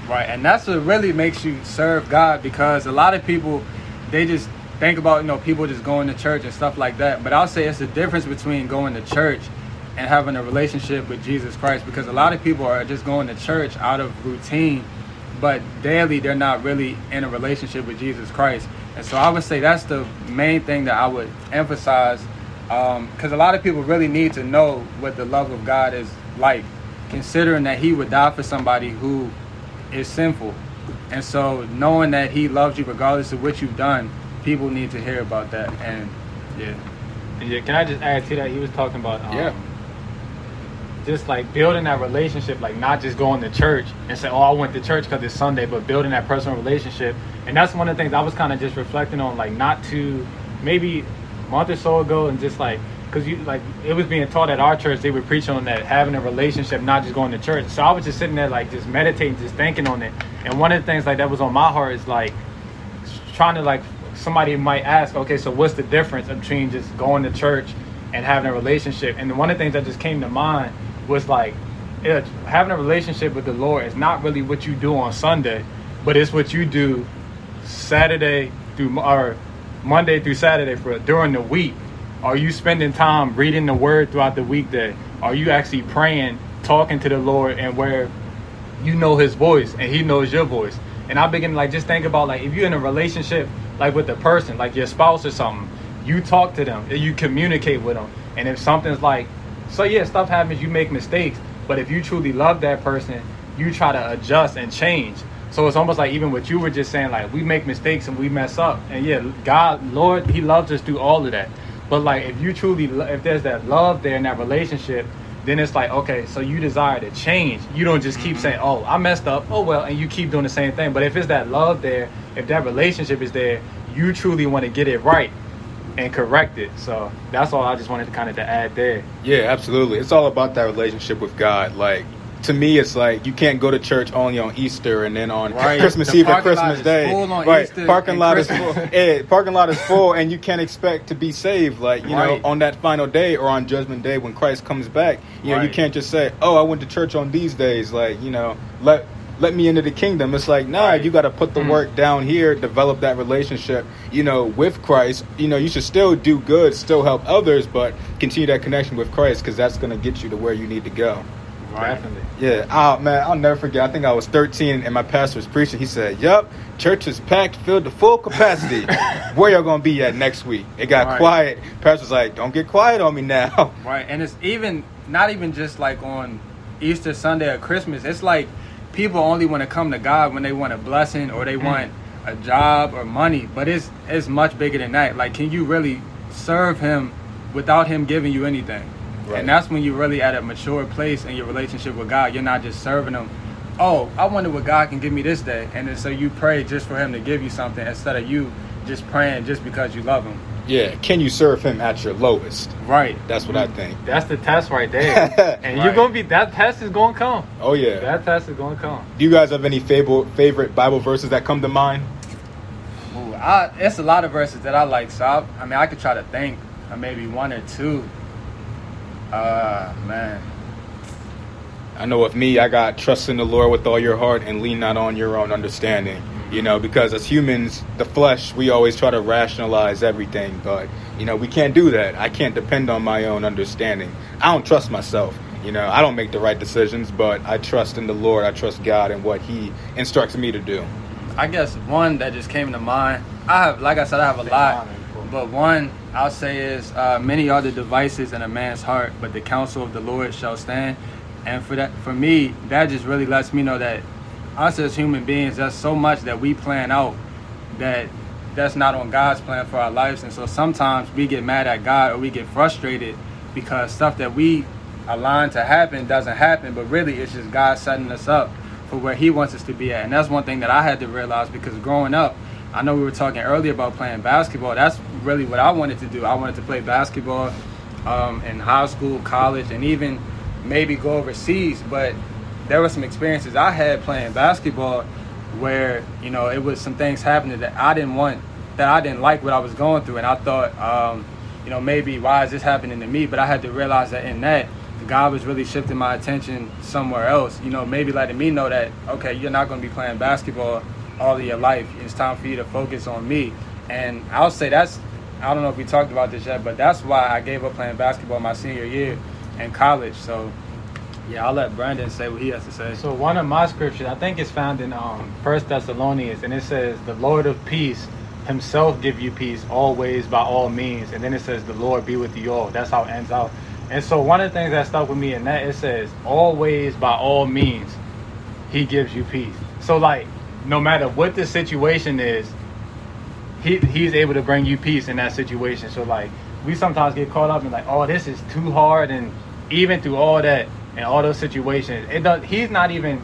Right. And that's what really makes you serve God, because a lot of people, they just think about, people just going to church and stuff like that. But I'll say it's the difference between going to church and having a relationship with Jesus Christ, because a lot of people are just going to church out of routine, but daily they're not really in a relationship with Jesus Christ. And so I would say that's the main thing that I would emphasize, because a lot of people really need to know what the love of God is like, considering that he would die for somebody who is sinful. And so knowing that he loves you regardless of what you've done, people need to hear about that. And yeah, can I just add to that? He was talking about just like building that relationship, like not just going to church and say, oh, I went to church because it's Sunday, but building that personal relationship. And that's one of the things I was kind of just reflecting on, like not to maybe a month or so ago, and just like, because it was being taught at our church, they would preach on that, having a relationship, not just going to church. So I was just sitting there like just meditating, just thinking on it. And one of the things like that was on my heart is like trying to, like, somebody might ask, okay, so what's the difference between just going to church and having a relationship? And one of the things that just came to mind was like, having a relationship with the Lord is not really what you do on Sunday, but it's what you do Monday through Saturday during the week. Are you spending time reading the word throughout the weekday? Are you actually praying, talking to the Lord, and where you know his voice and he knows your voice? And I begin to like just think about, like, if you're in a relationship like with a person, like your spouse or something, you talk to them, you communicate with them. And if something's like, so yeah, stuff happens, you make mistakes, but if you truly love that person, you try to adjust and change. So it's almost like even what you were just saying, like we make mistakes and we mess up. And yeah, God, Lord, he loves us through all of that. But like if there's that love there in that relationship, then it's like, okay, so you desire to change. You don't just keep saying, oh, I messed up, oh well, and you keep doing the same thing. But if it's that love there, if that relationship is there, you truly want to get it right. and correct it. So that's all I just wanted to kind of to add there. Yeah, absolutely. It's all about that relationship with God. Like, to me, it's like you can't go to church only on Easter and then on Christmas Eve and Christmas Day. Parking lot is full. Yeah, parking lot is full, and you can't expect to be saved. Like, you know, on that final day or on Judgment Day when Christ comes back. You know, you can't just say, "Oh, I went to church on these days." Like, you know, let me into the kingdom. It's like, nah, you got to put the work down here, develop that relationship, you know, with Christ. You know, you should still do good, still help others, but continue that connection with Christ, because that's going to get you to where you need to go. Definitely. Yeah. Oh, man, I'll never forget. I think I was 13 and my pastor was preaching. He said, "Yup, church is packed, filled to full capacity. Where y'all going to be at next week?" It got quiet. Pastor was like, "Don't get quiet on me now." Right. And it's not even just like on Easter Sunday or Christmas. It's like people only want to come to God when they want a blessing or they want a job or money. But it's much bigger than that. Like, can you really serve him without him giving you anything? Right. And that's when you're really at a mature place in your relationship with God. You're not just serving him. Oh, I wonder what God can give me this day. And then so you pray just for him to give you something instead of you just praying just because you love him. Yeah, can you serve him at your lowest? Right. That's what I think. That's the test right there. And you're going to be, that test is going to come. Oh, yeah. That test is going to come. Do you guys have any favorite Bible verses that come to mind? Ooh, it's a lot of verses that I like. So, I could try to think of maybe one or two. Man. I know with me, I got trust in the Lord with all your heart and lean not on your own understanding. You know, because as humans, the flesh, we always try to rationalize everything. But, you know, we can't do that. I can't depend on my own understanding. I don't trust myself. You know, I don't make the right decisions, but I trust in the Lord. I trust God and what he instructs me to do. I guess one that just came to mind, I have a lot. But one I'll say is, many are the devices in a man's heart, but the counsel of the Lord shall stand. And for me, that just really lets me know that us as human beings, there's so much that we plan out that's not on God's plan for our lives. And so sometimes we get mad at God or we get frustrated because stuff that we align to happen doesn't happen, but really it's just God setting us up for where he wants us to be at. And that's one thing that I had to realize, because growing up, I know we were talking earlier about playing basketball. That's really what I wanted to do. I wanted to play basketball in high school, college, and even maybe go overseas. But there were some experiences I had playing basketball where, you know, it was some things happening that I didn't want, that I didn't like what I was going through. And I thought, you know, maybe why is this happening to me? But I had to realize that in that, God was really shifting my attention somewhere else. You know, maybe letting me know that, okay, you're not going to be playing basketball all of your life. It's time for you to focus on me. And I'll say I don't know if we talked about this yet, but that's why I gave up playing basketball my senior year in college. So, yeah, I'll let Brandon say what he has to say. So one of my scriptures, I think it's found in 1 Thessalonians, and it says, "The Lord of peace himself give you peace always by all means." And then it says, "The Lord be with you all." That's how it ends out. And so one of the things that stuck with me in that, it says, always by all means, he gives you peace. So, like, no matter what the situation is, he's able to bring you peace in that situation. So, like, we sometimes get caught up in, like, oh, this is too hard. And even through all that and all those situations, he's not even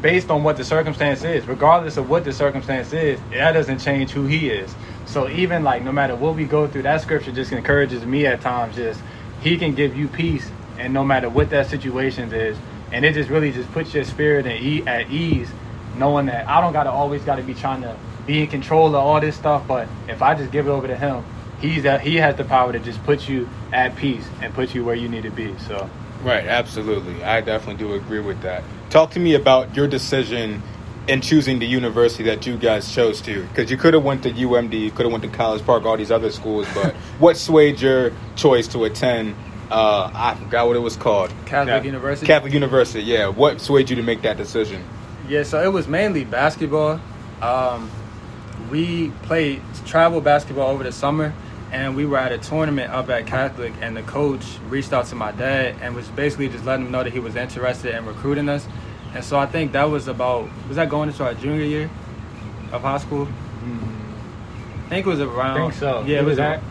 based on what the circumstance is. Regardless of what the circumstance is, that doesn't change who he is. So even, like, no matter what we go through, that scripture just encourages me at times. Just, he can give you peace, and no matter what that situation is. And it just really just puts your spirit at ease, knowing that I don't always got to be trying to be in control of all this stuff. But if I just give it over to him, he has the power to just put you at peace and put you where you need to be. So right, absolutely. I definitely do agree with that. Talk to me about your decision in choosing the university that you guys chose to, because you could have went to UMD, you could have went to College Park, all these other schools, but what swayed your choice to attend? I forgot what it was called. Catholic University. Catholic University, yeah. What swayed you to make that decision? Yeah, so it was mainly basketball. We played travel basketball over the summer, and we were at a tournament up at Catholic, and the coach reached out to my dad and was basically just letting him know that he was interested in recruiting us. And so I think that was that going into our junior year of high school? I think it was around. I think so. Yeah, it was that.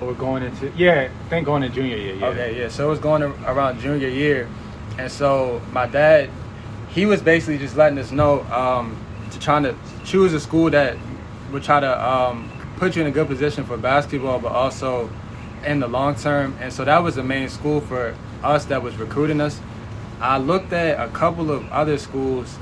Or going into, I think going to junior year. Yeah. Okay, yeah. So it was going around junior year. And so my dad, he was basically just letting us know to try to choose a school that would try to put you in a good position for basketball, but also in the long term. And so that was the main school for us that was recruiting us. I looked at a couple of other schools,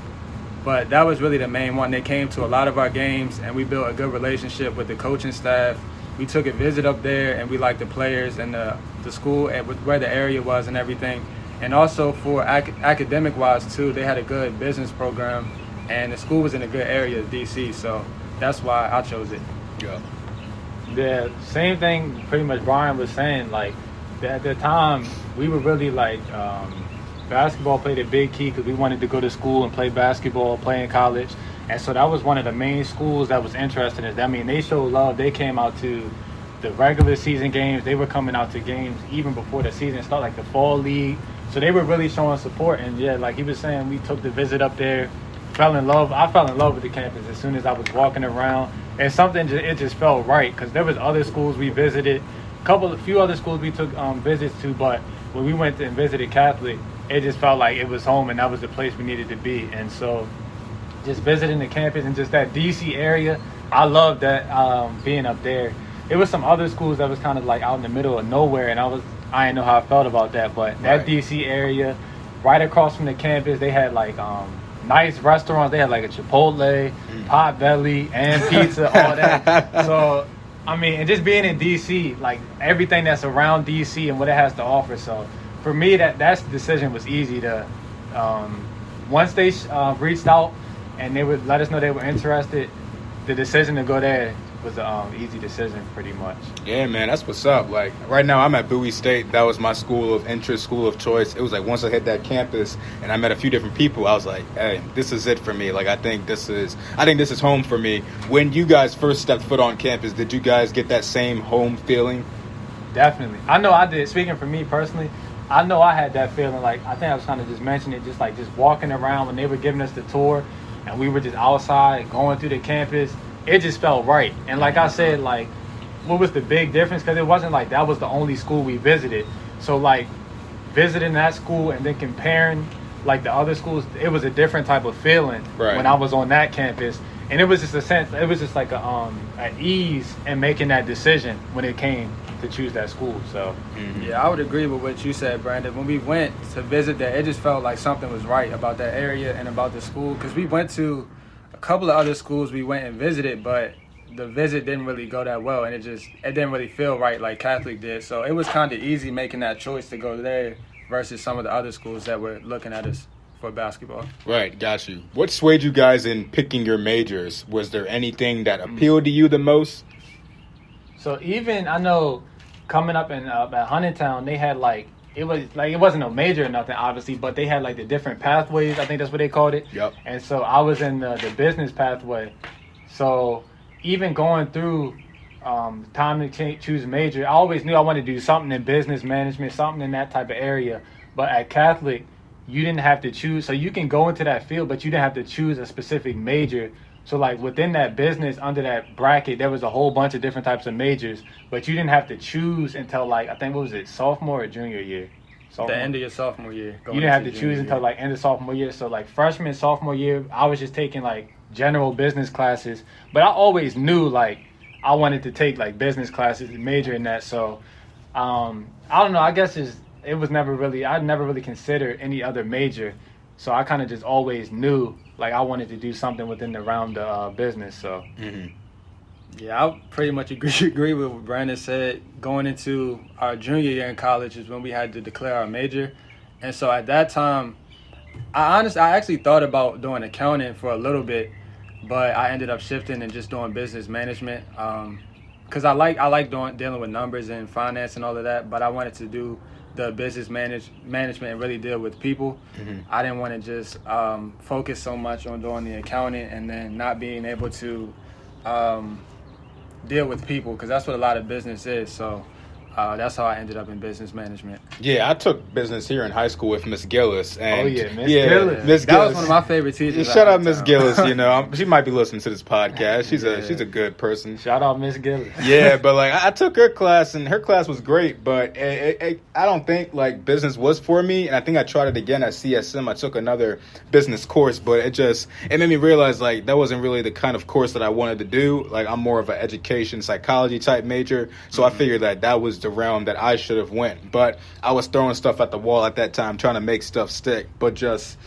but that was really the main one. They came to a lot of our games, and we built a good relationship with the coaching staff. We took a visit up there, and we liked the players and the school and where the area was and everything. And also for academic-wise, too, they had a good business program, and the school was in a good area of D.C., so that's why I chose it. Yeah. The same thing pretty much Bryan was saying. Like, at the time, we were really like, basketball played a big key because we wanted to go to school and play basketball, play in college. And so that was one of the main schools that was interested in it. I mean, they showed love. They came out to the regular season games. They were coming out to games even before the season started, like the fall league. So they were really showing support. And yeah, like he was saying, we took the visit up there, fell in love. I fell in love with the campus as soon as I was walking around. And it just felt right because there was other schools we visited, a few other schools we took visits to. But when we went and visited Catholic, it just felt like it was home and that was the place we needed to be. And so just visiting the campus and just that D.C. area, I loved that being up there. It was some other schools that was kind of like out in the middle of nowhere, and I didn't know how I felt about that. But that Right. D.C. area, right across from the campus, they had like nice restaurants. They had like a Chipotle, Potbelly, and pizza, all that. So, I mean, and just being in D.C., like everything that's around D.C. and what it has to offer. So, for me, that decision was easy to. Once they reached out and they would let us know they were interested, the decision to go there was an easy decision, pretty much. Yeah, man, that's what's up. Like, right now I'm at Bowie State. That was my school of interest, school of choice. It was like once I hit that campus and I met a few different people, I was like, hey, this is it for me. Like, I think this is home for me. When you guys first stepped foot on campus, did you guys get that same home feeling? Definitely. I know I did. Speaking for me personally, I know I had that feeling. Like, I think I was kind of just mentioning it, just walking around when they were giving us the tour and we were just outside going through the campus. It just felt right. And like I said, like, what was the big difference? Because it wasn't like that was the only school we visited. So, like, visiting that school and then comparing, like, the other schools, it was a different type of feeling when I was on that campus. And it was just it was just like an ease in making that decision when it came to choose that school. So, Yeah, I would agree with what you said, Brandon. When we went to visit there, it just felt like something was right about that area and about the school. Because we went to a couple of other schools we went and visited, but the visit didn't really go that well, and it didn't really feel right like Catholic did. So it was kind of easy making that choice to go there versus some of the other schools that were looking at us for basketball. Right, got you. What swayed you guys in picking your majors? Was there anything that appealed to you the most? So even I know coming up in at Huntingtown, they had it wasn't a major or nothing, obviously, but they had like the different pathways. I think that's what they called it. Yep. And so I was in the business pathway. So even going through time to choose a major, I always knew I wanted to do something in business management, something in that type of area. But at Catholic, you didn't have to choose. So you can go into that field, but you didn't have to choose a specific major. So, like, within that business, under that bracket, there was a whole bunch of different types of majors, but you didn't have to choose until, like, I think, what was it, sophomore or junior year? The end of your sophomore year. You didn't have to choose until, like, end of sophomore year. So, like, freshman, sophomore year, I was just taking, like, general business classes. But I always knew, like, I wanted to take, like, business classes and major in that. So, I don't know. I guess I never really considered any other major. So I kind of just always knew, like, I wanted to do something within the realm of business. So, Yeah, I pretty much agree with what Brandon said. Going into our junior year in college is when we had to declare our major. And so at that time, I actually thought about doing accounting for a little bit, but I ended up shifting and just doing business management. Because I like dealing with numbers and finance and all of that, but I wanted to do the business management and really deal with people. I didn't want to just focus so much on doing the accounting and then not being able to deal with people, because that's what a lot of business is. So That's how I ended up in business management. Yeah, I took business here in high school with Miss Gillis. And Miss Gillis. Miss That Gillis. was one of my favorite teachers. Shout out Miss Gillis. She might be listening to this podcast. She's a good person. Shout out Miss Gillis. Yeah, but like I took her class, and her class was great. But I don't think like business was for me. And I think I tried it again at CSM. I took another business course, but it made me realize like that wasn't really the kind of course that I wanted to do. Like I'm more of an education psychology type major, so I figured that was the realm that I should have went. But I was throwing stuff at the wall at that time, trying to make stuff stick. But just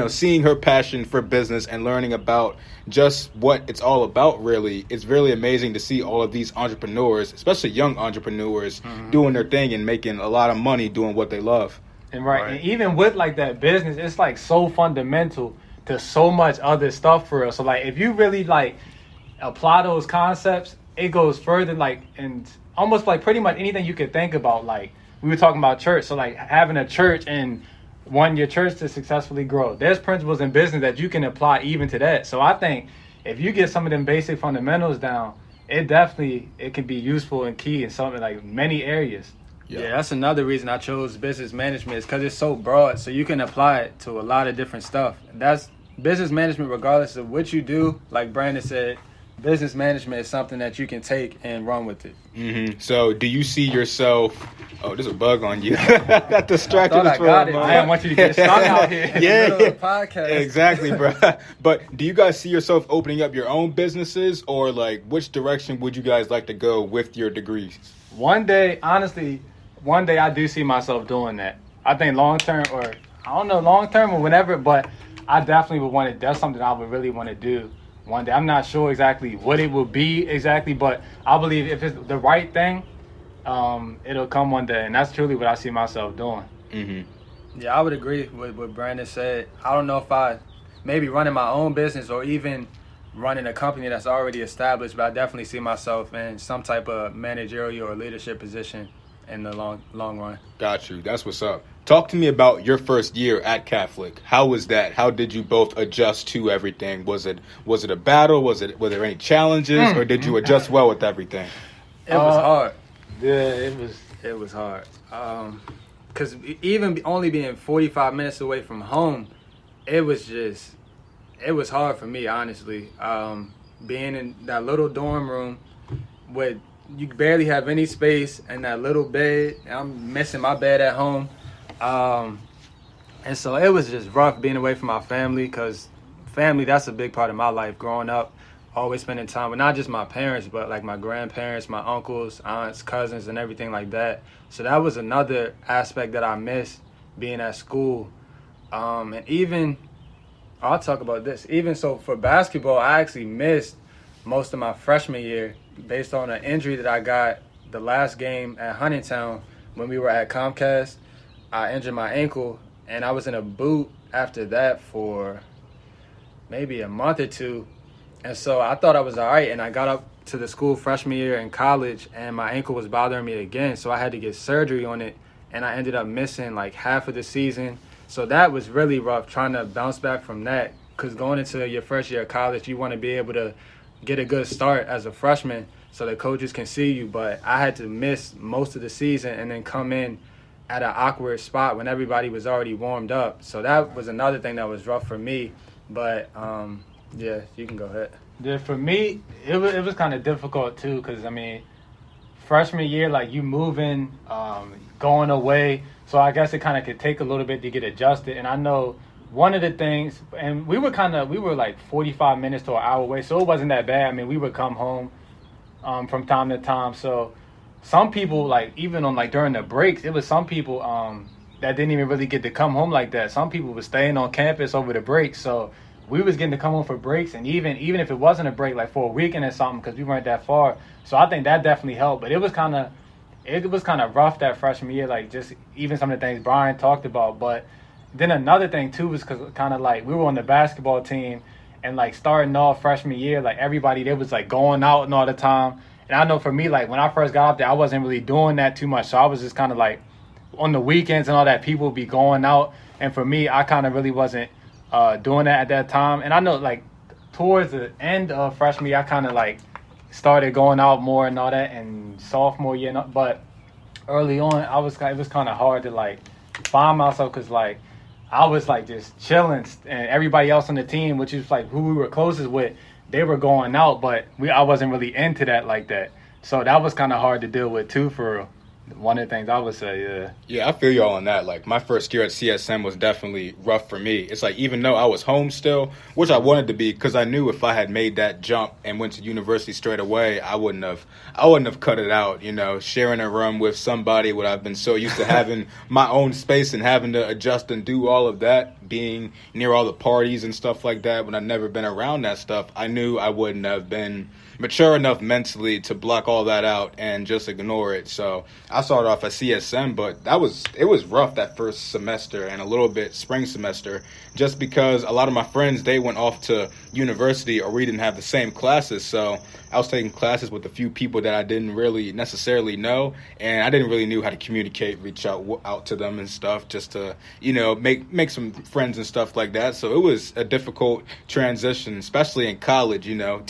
seeing her passion for business and learning about just what it's all about, really, it's really amazing to see all of these entrepreneurs, especially young entrepreneurs, doing their thing and making a lot of money doing what they love. And and even with like that business, it's like so fundamental to so much other stuff for us. So like if you really like apply those concepts, it goes further, like, and almost like pretty much anything you could think about. Like we were talking about church, so like having a church and want your church to successfully grow. There's principles in business that you can apply even to that. So I think if you get some of them basic fundamentals down, it can be useful and key in something like many areas. Yeah, that's another reason I chose business management, is because it's so broad, so you can apply it to a lot of different stuff. That's business management, regardless of what you do. Like Brandon said, business management is something that you can take and run with it. Mm-hmm. So do you see yourself... Oh, there's a bug on you. Got distracted. I got it. I didn't want you to get stung out here. Yeah. Podcast. Exactly, bro. But do you guys see yourself opening up your own businesses, or like which direction would you guys like to go with your degrees? One day I do see myself doing that. I think long term or whenever, but I definitely would want to. That's something I would really want to do one day. I'm not sure exactly what it will be exactly, but I believe if it's the right thing, it'll come one day, and that's truly what I see myself doing. Mm-hmm. Yeah, I would agree with what Brandon said. I don't know if I maybe running my own business or even running a company that's already established, but I definitely see myself in some type of managerial or leadership position in the long run. Got you. That's what's up. Talk to me about your first year at Catholic. How was that? How did you both adjust to everything? Was it a battle? Were there any challenges, or did you adjust well with everything? It was hard. Yeah, it was hard. Because even only being 45 minutes away from home, it was hard for me, honestly. Being in that little dorm room with you barely have any space and that little bed. I'm missing my bed at home. And so it was just rough being away from my family, because family, that's a big part of my life growing up. Always spending time with not just my parents, but like my grandparents, my uncles, aunts, cousins, and everything like that. So that was another aspect that I missed being at school. And even, I'll talk about this. Even so for basketball, I actually missed most of my freshman year based on an injury that I got the last game at Huntingtown when we were at Comcast. I injured my ankle, and I was in a boot after that for maybe a month or two. And so I thought I was all right, and I got up to the school freshman year in college, and my ankle was bothering me again, so I had to get surgery on it, and I ended up missing like half of the season. So that was really rough, trying to bounce back from that, because going into your first year of college, you want to be able to get a good start as a freshman so the coaches can see you. But I had to miss most of the season and then come in at an awkward spot when everybody was already warmed up. So that was another thing that was rough for me. But yeah, you can go ahead. Yeah, for me, it was kind of difficult too, because I mean, freshman year, like you moving, going away, so I guess it kind of could take a little bit to get adjusted. And I know one of the things, and we were like 45 minutes to an hour away, so it wasn't that bad. I mean, we would come home from time to time. So some people, like even on like during the breaks, it was some people that didn't even really get to come home like that. Some people were staying on campus over the break, so we was getting to come home for breaks, and even if it wasn't a break, like for a weekend or something, because we weren't that far. So I think that definitely helped. But it was kind of rough that freshman year, like just even some of the things Bryan talked about. But then another thing too was because kind of like we were on the basketball team, and like starting off freshman year, like everybody there was like going out and all the time. And I know for me, like when I first got up there, I wasn't really doing that too much. So I was just kind of like on the weekends and all that, people would be going out, and for me, I kind of really wasn't doing that at that time. And I know like towards the end of freshman year, I kind of like started going out more and all that, and sophomore year, but early on, it was kind of hard to like find myself because like I was like just chilling, and everybody else on the team, which is like who we were closest with, they were going out, but I wasn't really into that like that. So that was kind of hard to deal with too, for real. One of the things I would say, yeah. Yeah, I feel y'all on that. Like, my first year at CSM was definitely rough for me. It's like, even though I was home still, which I wanted to be, because I knew if I had made that jump and went to university straight away, I wouldn't have cut it out, you know, sharing a room with somebody when I've been so used to having my own space and having to adjust and do all of that, being near all the parties and stuff like that. When I've never been around that stuff, I knew I wouldn't have been mature enough mentally to block all that out and just ignore it. So I started off at CSM, but it was rough that first semester and a little bit spring semester, just because a lot of my friends, they went off to university or we didn't have the same classes. So I was taking classes with a few people that I didn't really necessarily know, and I didn't really know how to communicate, reach out to them and stuff, just to, you know, make some friends and stuff like that. So it was a difficult transition, especially in college, you know,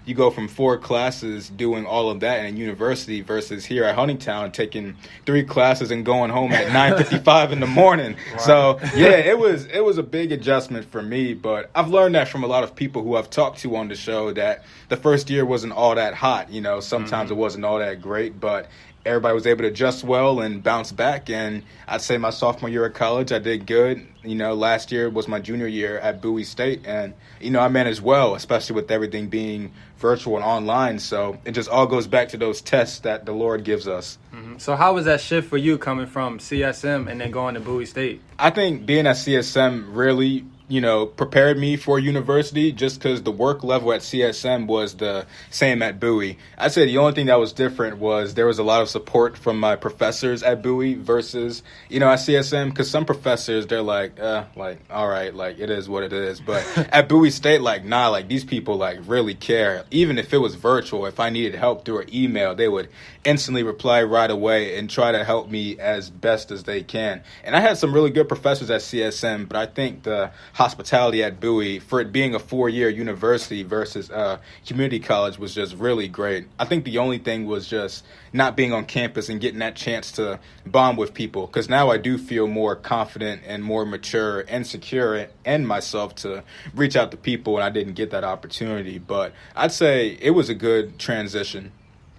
you go from 4 classes doing all of that in university versus here at Huntingtown taking 3 classes and going home at 9:55 in the morning. Wow. So yeah, it was a big adjustment for me, but I've learned that from a lot of people who I've talked to on the show, that the first year wasn't all that hot, you know, sometimes it wasn't all that great, but everybody was able to adjust well and bounce back. And I'd say my sophomore year at college, I did good. You know, last year was my junior year at Bowie State, and, you know, I managed well, especially with everything being virtual and online. So it just all goes back to those tests that the Lord gives us. Mm-hmm. So how was that shift for you coming from CSM and then going to Bowie State? I think being at CSM really, you know, prepared me for university, just because the work level at CSM was the same at Bowie. I'd say the only thing that was different was there was a lot of support from my professors at Bowie versus, you know, at CSM, because some professors, they're like, all right, like, it is what it is. But at Bowie State, like, nah, like, these people, like, really care. Even if it was virtual, if I needed help through an email, they would instantly reply right away and try to help me as best as they can. And I had some really good professors at CSM, but I think the hospitality at Bowie, for it being a 4-year university versus community college, was just really great. I think the only thing was just not being on campus and getting that chance to bond with people, because now I do feel more confident and more mature and secure in myself to reach out to people, and I didn't get that opportunity. But I'd say it was a good transition.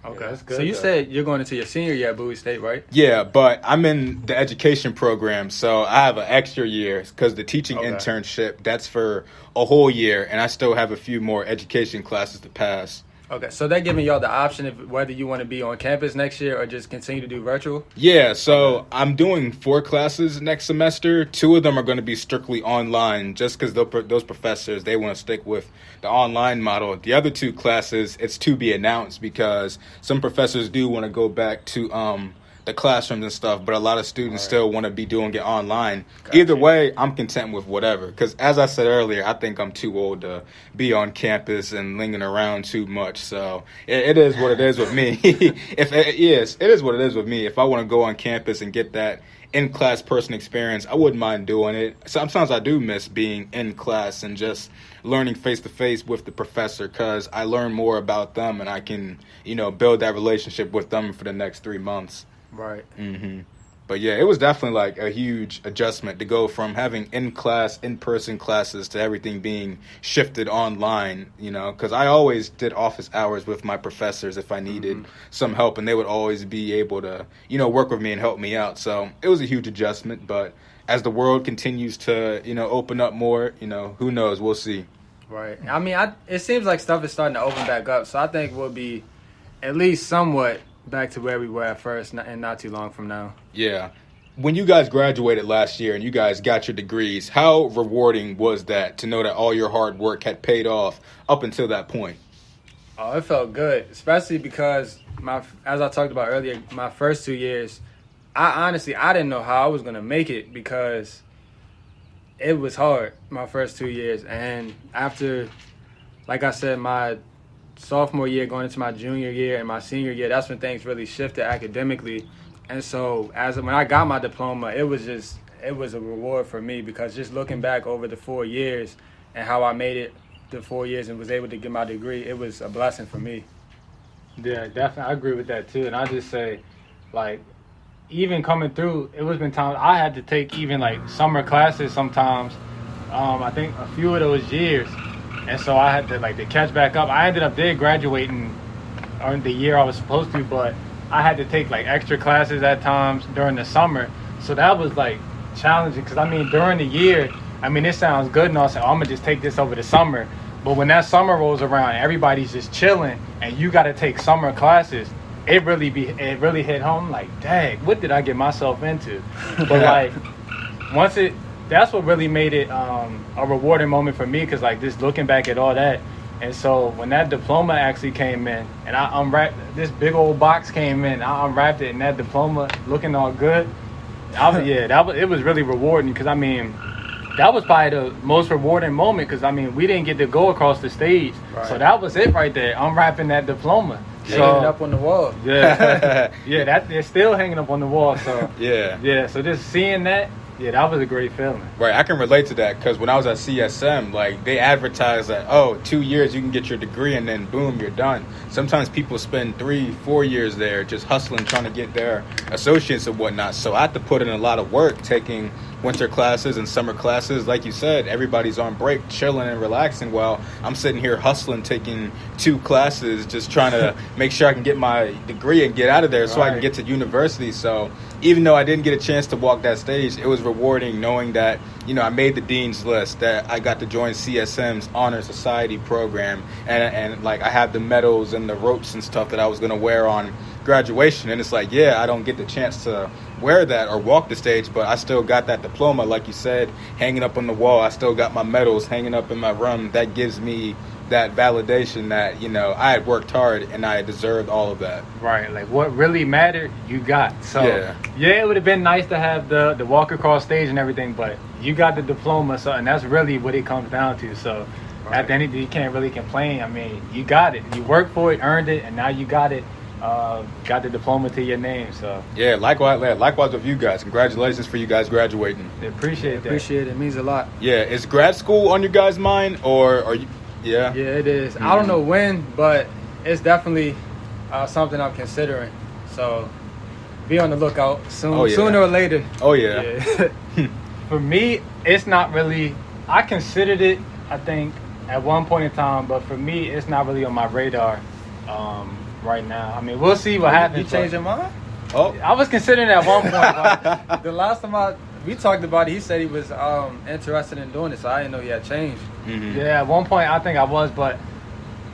Okay. Yeah, that's good, so you though. said you're going into your senior year at Bowie State, right? Yeah, but I'm in the education program, so I have an extra year, because the teaching internship, that's for a whole year, and I still have a few more education classes to pass. Okay, so they're giving y'all the option of whether you want to be on campus next year or just continue to do virtual? Yeah, so I'm doing 4 classes next semester. 2 of them are going to be strictly online, just because those professors, they want to stick with the online model. The other 2 classes, it's to be announced, because some professors do want to go back to the classrooms and stuff, but a lot of students still want to be doing it online. Gotcha. Either way, I'm content with whatever, because as I said earlier, I think I'm too old to be on campus and lingering around too much. So it is what it is with me. It is what it is with me. If I want to go on campus and get that in-class person experience, I wouldn't mind doing it. Sometimes I do miss being in class and just learning face-to-face with the professor, because I learn more about them and I can, you know, build that relationship with them for the next 3 months. Right. Mm-hmm. But yeah, it was definitely like a huge adjustment to go from having in-person classes to everything being shifted online, you know, because I always did office hours with my professors if I needed some help, and they would always be able to, you know, work with me and help me out. So it was a huge adjustment, but as the world continues to, you know, open up more, you know, who knows, we'll see. Right. I mean, it seems like stuff is starting to open back up, so I think we'll be at least somewhat back to where we were at first, and not too long from now. Yeah. When you guys graduated last year and you guys got your degrees, how rewarding was that to know that all your hard work had paid off up until that point? Oh, it felt good, especially because as I talked about earlier, my first 2 years, I didn't know how I was going to make it, because it was hard my first 2 years. And after, like I said, my sophomore year going into my junior year and my senior year, that's when things really shifted academically. And so when I got my diploma, it was a reward for me, because just looking back over the 4 years and how I made it the 4 years and was able to get my degree, it was a blessing for me. Yeah, definitely. I agree with that too. And I just say, like, even coming through, it was been times I had to take even like summer classes sometimes. I think a few of those years, and so I had to like to catch back up. I ended up graduating on the year I was supposed to, but I had to take like extra classes at times during the summer. So that was like challenging because I mean during the year, I mean it sounds good and all, so I'm gonna just take this over the summer. But when that summer rolls around, everybody's just chilling, and you got to take summer classes. It really hit home. Like, dang, what did I get myself into? But like, that's what really made it a rewarding moment for me. Cause like just looking back at all that, and so when that diploma actually came in, and I unwrapped this big old box came in, I unwrapped it, and that diploma looking all good. It was really rewarding. Cause I mean, that was probably the most rewarding moment. Cause I mean, we didn't get to go across the stage, so that was it right there. Unwrapping that diploma. So, hanging up on the wall. Yeah, that they're still hanging up on the wall. So yeah. So just seeing that, that was a great feeling. Right, I can relate to that because when I was at CSM, like they advertised that 2 years you can get your degree and then boom, you're done. Sometimes people spend 3-4 years there just hustling, trying to get their associates and whatnot. So I had to put in a lot of work taking winter classes and summer classes. Like you said, everybody's on break, chilling and relaxing while I'm sitting here hustling, taking 2 classes, just trying to make sure I can get my degree and get out of there so I can get to university. So even though I didn't get a chance to walk that stage, it was rewarding knowing that, I made the dean's list, that I got to join CSM's Honor Society program, and like I had the medals and the ropes and stuff that I was going to wear on graduation. And it's like, I don't get the chance to wear that or walk the stage, but I still got that diploma, like you said, hanging up on the wall. I still got my medals hanging up in my room. That gives me that validation that, I had worked hard and I deserved all of that. Right, like what really mattered, you got. So it would have been nice to have the walk across stage and everything, but you got the diploma, so, and that's really what it comes down to. So at the end of the day, you can't really complain. I mean, you got it. You worked for it, earned it, and now you got it. Got the diploma to your name. So likewise with you guys. Congratulations for you guys graduating. Appreciate that. Appreciate it. It means a lot. Is grad school on your guys' mind, or are you? Yeah, it is. Mm-hmm. I don't know when, but it's definitely something I'm considering. So be on the lookout soon, sooner or later. Oh yeah. For me, it's not really. I considered it, I think, at one point in time, but for me, it's not really on my radar right now. I mean, we'll see what happens. You changed your mind? Oh, I was considering it at one point. But the last time we talked about it, he said he was interested in doing it, so I didn't know he had changed. Mm-hmm. Yeah, at one point I think I was, but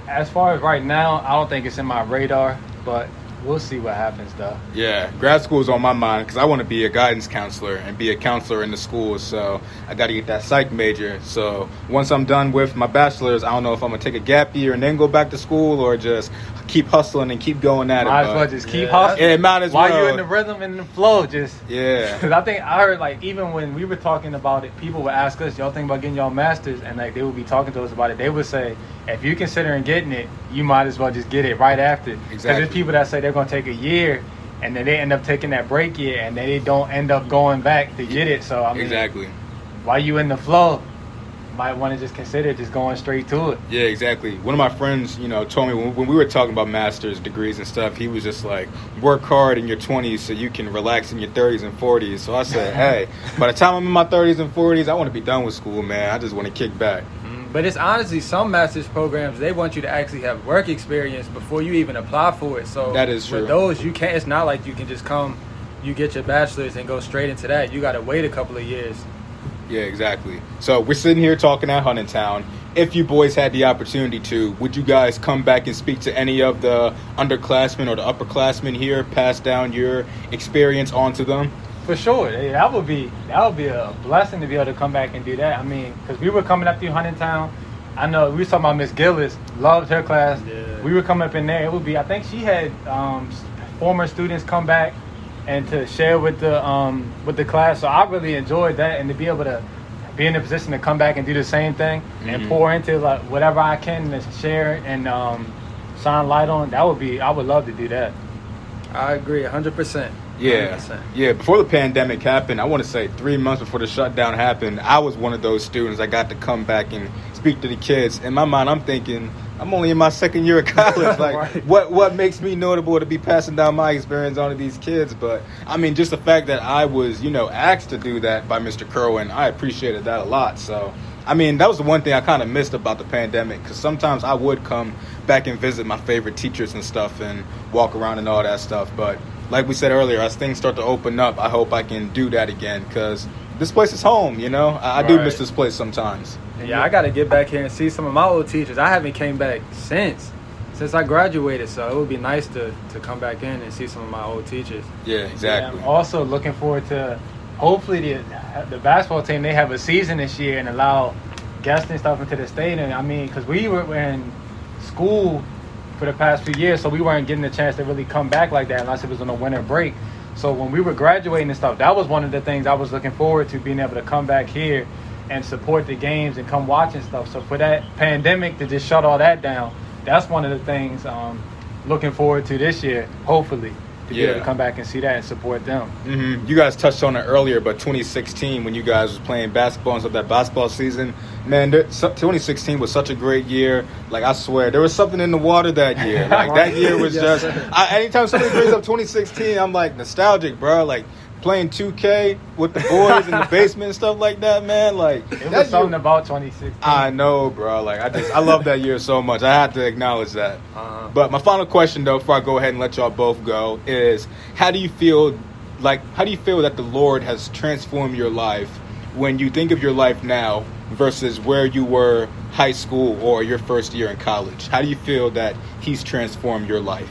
as far as right now, I don't think it's in my radar, but we'll see what happens though. Yeah, grad school is on my mind because I want to be a guidance counselor and be a counselor in the school, so I got to get that psych major. So once I'm done with my bachelor's, I don't know if I'm going to take a gap year and then go back to school or just keep hustling and keep going at it. Might as well just keep hustling. Yeah, might as well. While you're in the rhythm and the flow, just... Yeah. Because I think I heard, like, even when we were talking about it, people would ask us, y'all think about getting y'all master's? And, like, they would be talking to us about it. They would say, if you're considering getting it, you might as well just get it right after. Exactly. Because there's people that say they're going to take a year, and then they end up taking that break year, and then they don't end up going back to get it. So, I mean... Exactly. While you in the flow... might want to just consider just going straight to it. Yeah, exactly. One of my friends, told me when we were talking about master's degrees and stuff, he was just like, work hard in your 20s so you can relax in your 30s and 40s. So I said, hey, by the time I'm in my 30s and 40s, I want to be done with school, man. I just want to kick back. But it's honestly, some master's programs, they want you to actually have work experience before you even apply for it. So that is true. With those, you can't. It's not like you can just come, you get your bachelor's and go straight into that. You got to wait a couple of years. Yeah, exactly. So we're sitting here talking at Huntingtown. If you boys had the opportunity to, would you guys come back and speak to any of the underclassmen or the upperclassmen here, pass down your experience onto them? For sure. That would be a blessing to be able to come back and do that. I mean, because we were coming up through Huntingtown. I know we were talking about Miss Gillis, loved her class. Yeah. We were coming up in there. It would be, I think she had former students come back and to share with the class. So I really enjoyed that, and to be able to be in a position to come back and do the same thing and pour into like whatever I can to share and shine light on. I would love to do that. I agree 100%. Yeah. 100%. Yeah. Before the pandemic happened, I want to say 3 months before the shutdown happened, I was one of those students. I got to come back and speak to the kids. In my mind, I'm thinking, I'm only in my second year of college. Like, Right. what makes me notable to be passing down my experience onto these kids? But I mean, just the fact that I was, asked to do that by Mr. Kerwin, I appreciated that a lot. So, I mean, that was the one thing I kind of missed about the pandemic, because sometimes I would come back and visit my favorite teachers and stuff and walk around and all that stuff. But like we said earlier, as things start to open up, I hope I can do that again, because this place is home, I do miss this place sometimes. Yeah, I got to get back here and see some of my old teachers. I haven't came back since I graduated, so it would be nice to come back in and see some of my old teachers. Yeah, exactly. Yeah, I'm also looking forward to hopefully the basketball team, they have a season this year and allow guests and stuff into the stadium. I mean, because we were in school for the past few years, so we weren't getting a chance to really come back like that unless it was on a winter break. So when we were graduating and stuff, that was one of the things I was looking forward to, being able to come back here and support the games and come watch and stuff. So for that pandemic to just shut all that down, that's one of the things looking forward to this year, hopefully, to be able to come back and see that and support them. Mm-hmm. You guys touched on it earlier, but 2016, when you guys was playing basketball and stuff, that basketball season, man, 2016 was such a great year. Like, I swear, there was something in the water that year. Like, that year was just, anytime somebody brings up 2016, I'm like, nostalgic, bro. Like, playing 2K with the boys in the basement and stuff like that, man. Like, it was something about 2016. I know, bro. Like, I love that year so much. I have to acknowledge that. But my final question, though, before I go ahead and let y'all both go, is how do you feel that the Lord has transformed your life when you think of your life now versus where you were high school or your first year in college? How do you feel that He's transformed your life?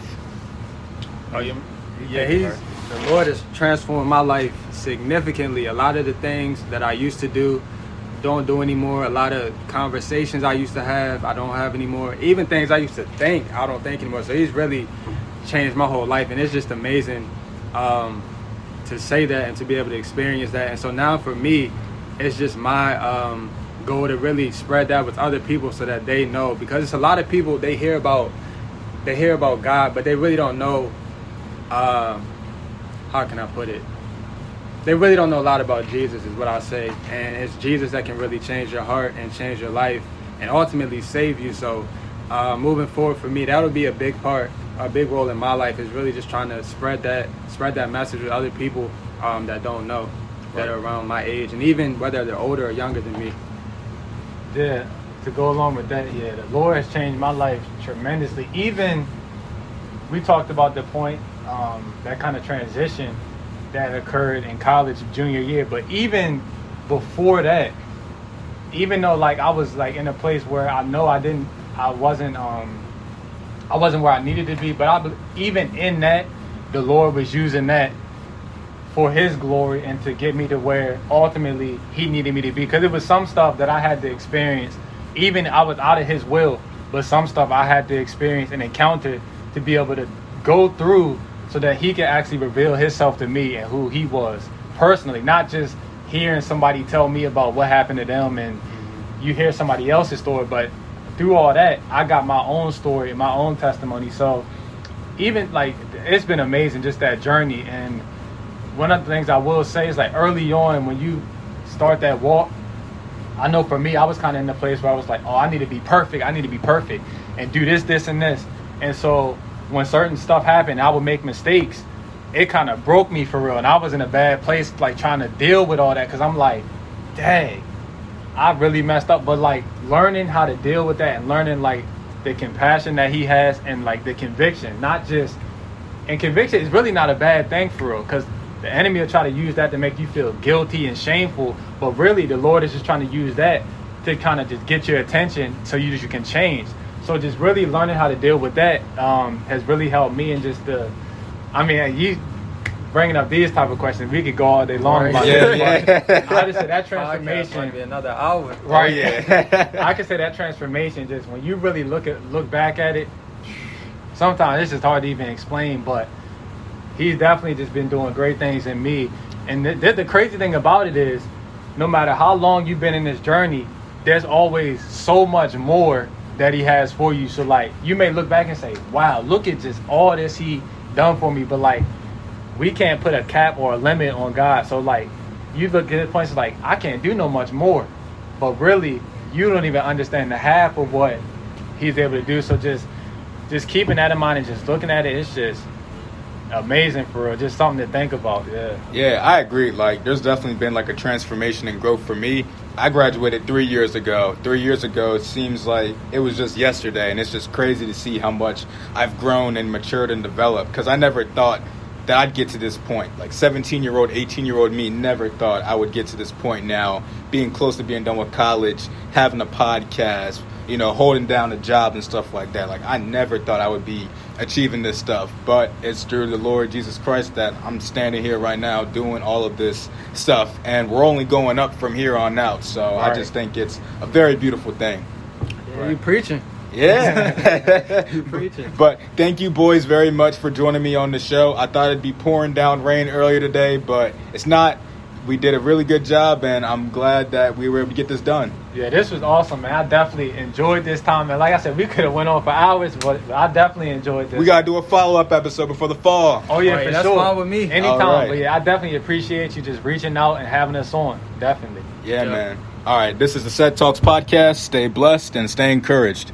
The Lord has transformed my life significantly. A lot of the things that I used to do, don't do anymore. A lot of conversations I used to have, I don't have anymore. Even things I used to think, I don't think anymore. So He's really changed my whole life, and it's just amazing to say that and to be able to experience that. And so now for me, it's just my goal to really spread that with other people so that they know, because it's a lot of people, they hear about God, but they really don't know. How can I put it? They really don't know a lot about Jesus, is what I say. And it's Jesus that can really change your heart and change your life and ultimately save you. So moving forward for me, that'll be a big role in my life, is really just trying to spread that message with other people that don't know, that are around my age, and even whether they're older or younger than me. Yeah, to go along with that, the Lord has changed my life tremendously. Even, we talked about the point, that kind of transition that occurred in college junior year, but even before that, even though like I was like in a place where I know I wasn't where I needed to be, but even in that, the Lord was using that for His glory and to get me to where ultimately He needed me to be, because it was some stuff that I had to experience. Even I was out of His will, but some stuff I had to experience and encounter to be able to go through, so that He could actually reveal Himself to me and who He was personally, not just hearing somebody tell me about what happened to them and you hear somebody else's story, but through all that, I got my own story and my own testimony. So even like, it's been amazing, just that journey. And one of the things I will say is, like, early on when you start that walk, I know for me, I was kind of in the place where I was like, I need to be perfect and do this and this. And so when certain stuff happened, I would make mistakes. It kind of broke me for real, and I was in a bad place, like trying to deal with all that, because I'm like, dang, I really messed up. But like learning how to deal with that and learning like the compassion that He has and like the conviction, and conviction is really not a bad thing for real, because the enemy will try to use that to make you feel guilty and shameful, but really the Lord is just trying to use that to kind of just get your attention so you can change. So just really learning how to deal with that has really helped me. And just you bringing up these type of questions, we could go all day long about it. I just say that transformation might be another hour. Right, yeah. I could say that transformation, just when you really look back at it, sometimes it's just hard to even explain, but He's definitely just been doing great things in me. And the crazy thing about it is, no matter how long you've been in this journey, there's always so much more that He has for you. So like, you may look back and say, wow, look at just all this He done for me. But like, we can't put a cap or a limit on God. So like, you look at the points like, I can't do no much more. But really, you don't even understand the half of what he's able to do. So just keeping that in mind and just looking at it, it's just amazing for real. Just something to think about. Yeah, I agree. Like, there's definitely been like a transformation and growth for me. I graduated 3 years ago. 3 years ago, it seems like it was just yesterday, and it's just crazy to see how much I've grown and matured and developed, because I never thought that I'd get to this point. Like 17-year-old, 18-year-old me never thought I would get to this point now, being close to being done with college, having a podcast, you know, holding down a job and stuff like that. Like, I never thought I would be achieving this stuff, but it's through the Lord Jesus Christ that I'm standing here right now doing all of this stuff, and we're only going up from here on out. So I just think it's a very beautiful thing. Yeah, you preaching. Yeah. You preaching. But thank you, boys, very much for joining me on the show. I thought it'd be pouring down rain earlier today, but it's not. We did a really good job, and I'm glad that we were able to get this done. Yeah, this was awesome, man. I definitely enjoyed this time. And like I said, we could have went on for hours, but I definitely enjoyed this. We got to do a follow-up episode before the fall. Oh, yeah, for that's sure. fine with me. Anytime. Right. But yeah, I definitely appreciate you just reaching out and having us on. Definitely. Yeah, man. All right, this is the CedTalks Podcast. Stay blessed and stay encouraged.